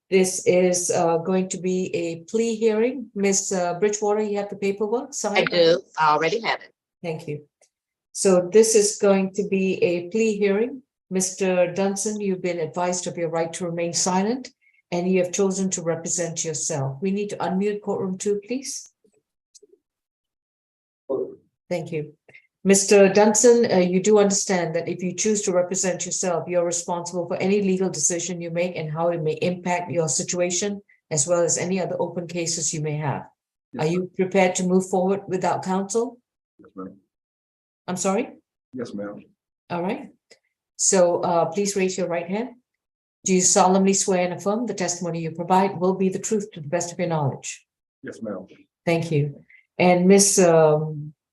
This is going to be a plea hearing. Ms. Bridgewater, you have the paperwork signed? I do. I already have it. Thank you. So this is going to be a plea hearing. Mr. Dunson, you've been advised of your right to remain silent, and you have chosen to represent yourself. We need to unmute courtroom 2, please. Thank you. Mr. Dunson, you do understand that if you choose to represent yourself, you're responsible for any legal decision you make and how it may impact your situation, as well as any other open cases you may have. Yes, Are you prepared to move forward without counsel? Yes, ma'am. I'm sorry? Yes, ma'am. All right. So please raise your right hand. Do you solemnly swear and affirm the testimony you provide will be the truth to the best of your knowledge? Yes, ma'am. Thank you. And Ms.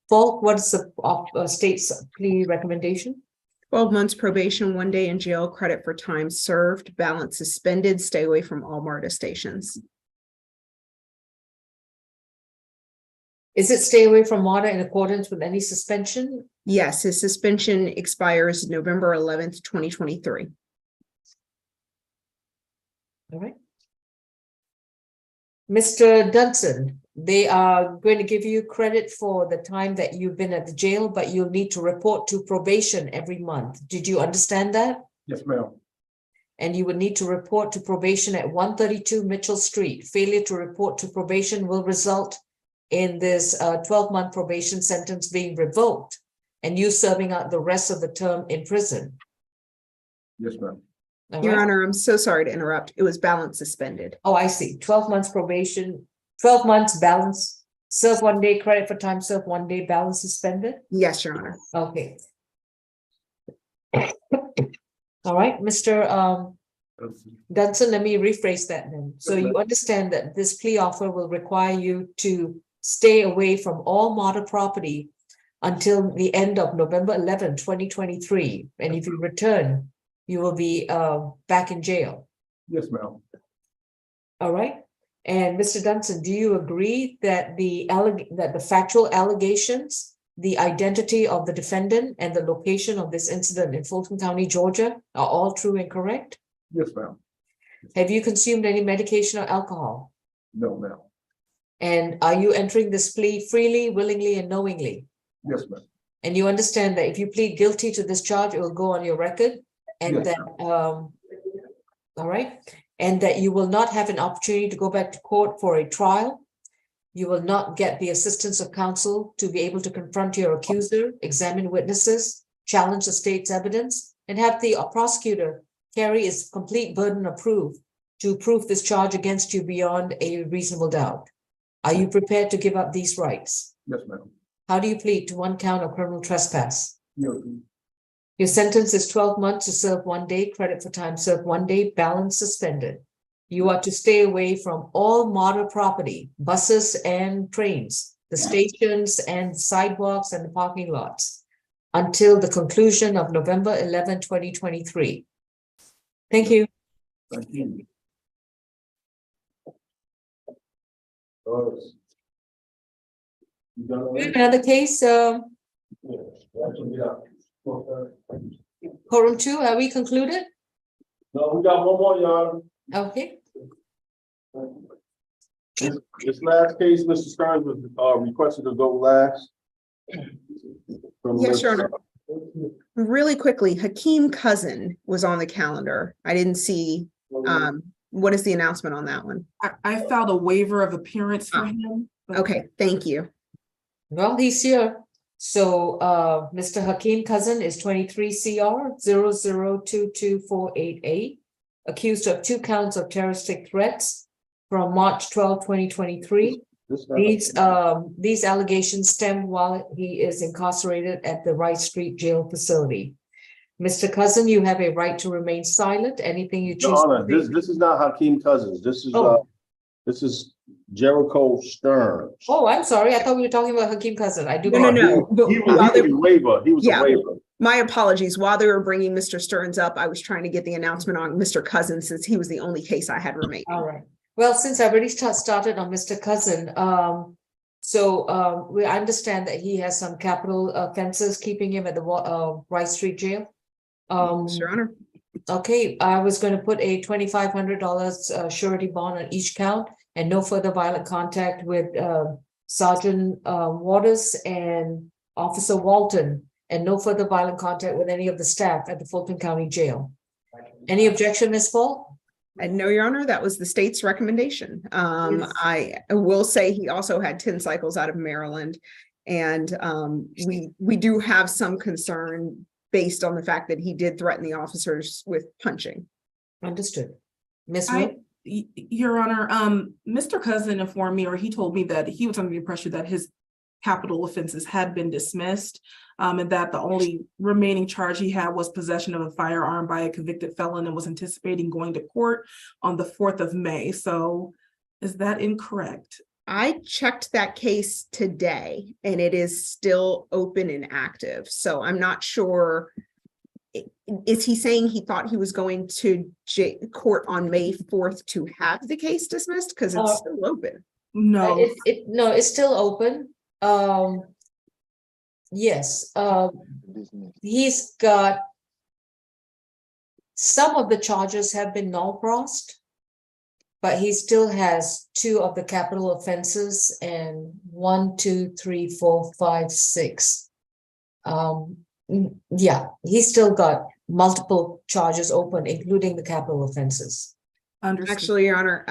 Falk, what is the state's plea recommendation? 12 months probation, 1 day in jail, credit for time served, balance suspended, stay away from all MARTA stations. Is it stay away from MARTA in accordance with any suspension? Yes, his suspension expires November 11th, 2023. All right. Mr. Dunson, they are going to give you credit for the time that you've been at the jail, but you'll need to report to probation every month. Did you understand that? Yes, ma'am. And you would need to report to probation at 132 Mitchell Street. Failure to report to probation will result in this 12-month probation sentence being revoked and you serving out the rest of the term in prison. Yes, ma'am. All Your right? Honor, I'm so sorry to interrupt. It was balance suspended. Oh, I see. 12 months probation, 12 months balance, serve 1 day, credit for time served, 1 day balance suspended. Yes, Your Honor. Okay. All right, Mr. Dunson, let me rephrase that then. So you understand that this plea offer will require you to stay away from all MARTA property until the end of November 11, 2023. And if you return, you will be back in jail. Yes, ma'am. All right. And Mr. Dunson, do you agree that the factual allegations, the identity of the defendant, and the location of this incident in Fulton County, Georgia, are all true and correct? Yes, ma'am. Have you consumed any medication or alcohol? No, ma'am. And are you entering this plea freely, willingly, and knowingly? Yes, ma'am. And you understand that if you plead guilty to this charge, it will go on your record, and Yes, that all right, and that you will not have an opportunity to go back to court for a trial. You will not get the assistance of counsel to be able to confront your accuser, examine witnesses, challenge the state's evidence, and have the prosecutor carry its complete burden of proof to prove this charge against you beyond a reasonable doubt. Are you prepared to give up these rights? Yes, ma'am. How do you plead to 1 count of criminal trespass? Yes. Your sentence is 12 months to serve 1 day, credit for time served 1 day, balance suspended. You are to stay away from all MARTA property, buses and trains, the stations and sidewalks and the parking lots until the conclusion of November 11, 2023. Thank you. Thank you. We have another case. Yeah, Quorum 2, are we concluded? No, we got one more, Your Honor. Okay, This last case, Mr. Stearns was requested to go last. From Yes, Your Mr. Honor. Really quickly, Hakeem Cousin was on the calendar. I didn't see, what is the announcement on that one? I filed a waiver of appearance for him. but- Okay, thank you. well, he's here. So, Mr. Hakeem Cousin is 23 CR 0022488, accused of 2 counts of terroristic threats from March 12, 2023. These allegations stem while he is incarcerated at the Rice Street Jail facility. Mr. Cousin, you have a right to remain silent. Anything you choose. Your Honor, to say- this is not Hakeem Cousins. Oh. This is Jericho Stearns. Oh, I'm sorry. I thought we were talking about Hakeem Cousin. I do. No. He was a waiver. He was a Yeah. waiver. My apologies. While they were bringing Mr. Stearns up, I was trying to get the announcement on Mr. Cousin since he was the only case I had remaining. All right. Well, since I already started on Mr. Cousin, we understand that he has some capital offenses keeping him at the Rice Street Jail. Your Honor. Okay, I was going to put a $2,500 surety bond on each count and no further violent contact with Sergeant Waters and Officer Walton, and no further violent contact with any of the staff at the Fulton County Jail. Any objection, Ms. Fall? And no, Your Honor, that was the state's recommendation. Yes. I will say he also had 10 cycles out of Maryland. And we do have some concern based on the fact that he did threaten the officers with punching. Understood. Ms. Your Honor, Mr. Cousin informed me, or he told me that he was under the impression that his capital offenses had been dismissed, and that the only remaining charge he had was possession of a firearm by a convicted felon and was anticipating going to court on the 4th of May. So is that incorrect? I checked that case today and it is still open and active. So I'm not sure. Is he saying he thought he was going to court on May 4th to have the case dismissed? Because it's still open. No, it's still open. Yes, he's got some of the charges have been null prossed, but he still has 2 of the capital offenses and 1, 2, 3, 4, 5, 6. Yeah, he's still got multiple charges open, including the capital offenses. Understood. Actually, Your Honor,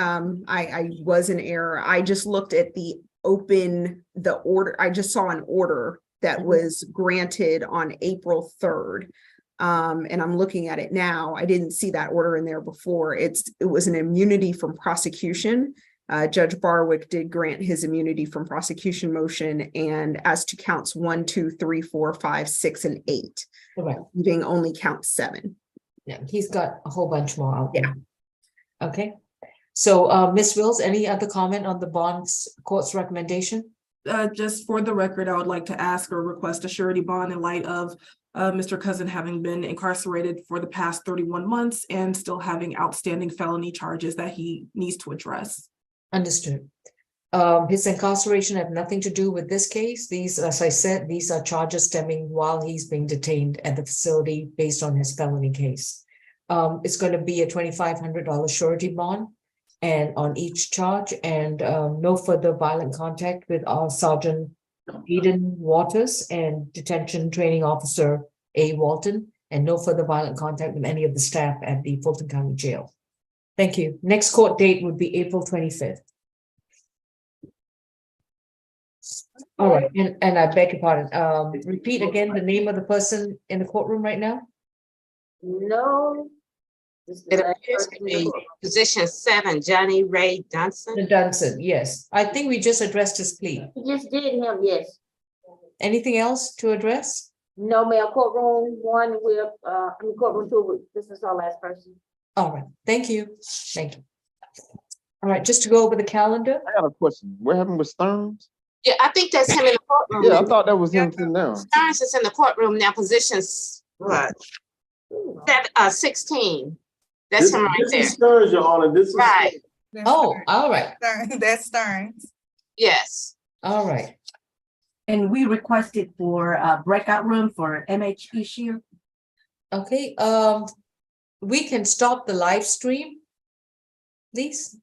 I was in error. I just looked at the order. I just saw an order that was granted on April 3rd. And I'm looking at it now. I didn't see that order in there before. It was an immunity from prosecution. Judge Barwick did grant his immunity from prosecution motion, and as to counts 1, 2, 3, 4, 5, 6, and 8, leaving only count 7. Yeah, he's got a whole bunch more out there. Okay. So, Ms. Wills, any other comment on the bond's court's recommendation? Just for the record, I would like to ask or request a surety bond in light of Mr. Cousin having been incarcerated for the past 31 months and still having outstanding felony charges that he needs to address. Understood. His incarceration have nothing to do with this case. These, as I said, these are charges stemming while he's being detained at the facility based on his felony case. It's going to be a $2,500 surety bond and on each charge, and no further violent contact with our Sergeant Eden Waters and Detention Training Officer A. Walton, and no further violent contact with any of the staff at the Fulton County Jail. Thank you. Next court date would be April 25th. All right, and I beg your pardon. Repeat again the name of the person in the courtroom right now. No. It appears to be position 7, Johnny Ray Dunson. Dunson, yes. I think we just addressed his plea. We just did him, yes. Anything else to address? No, ma'am, courtroom 1 with, courtroom 2, this is our last person. All right, thank you. Thank you. All right, just to go over the calendar. I got a question. What happened with Stearns? Yeah, I think that's him in the courtroom. Yeah, I thought that was him sitting down. Stearns is in the courtroom now, positions, what? 16. That's him right there. This is Stearns, Your Honor. This is right. Oh, all right. That's Stearns. Yes. All right. And we requested for a breakout room for MH issue. Okay, we can stop the live stream, please.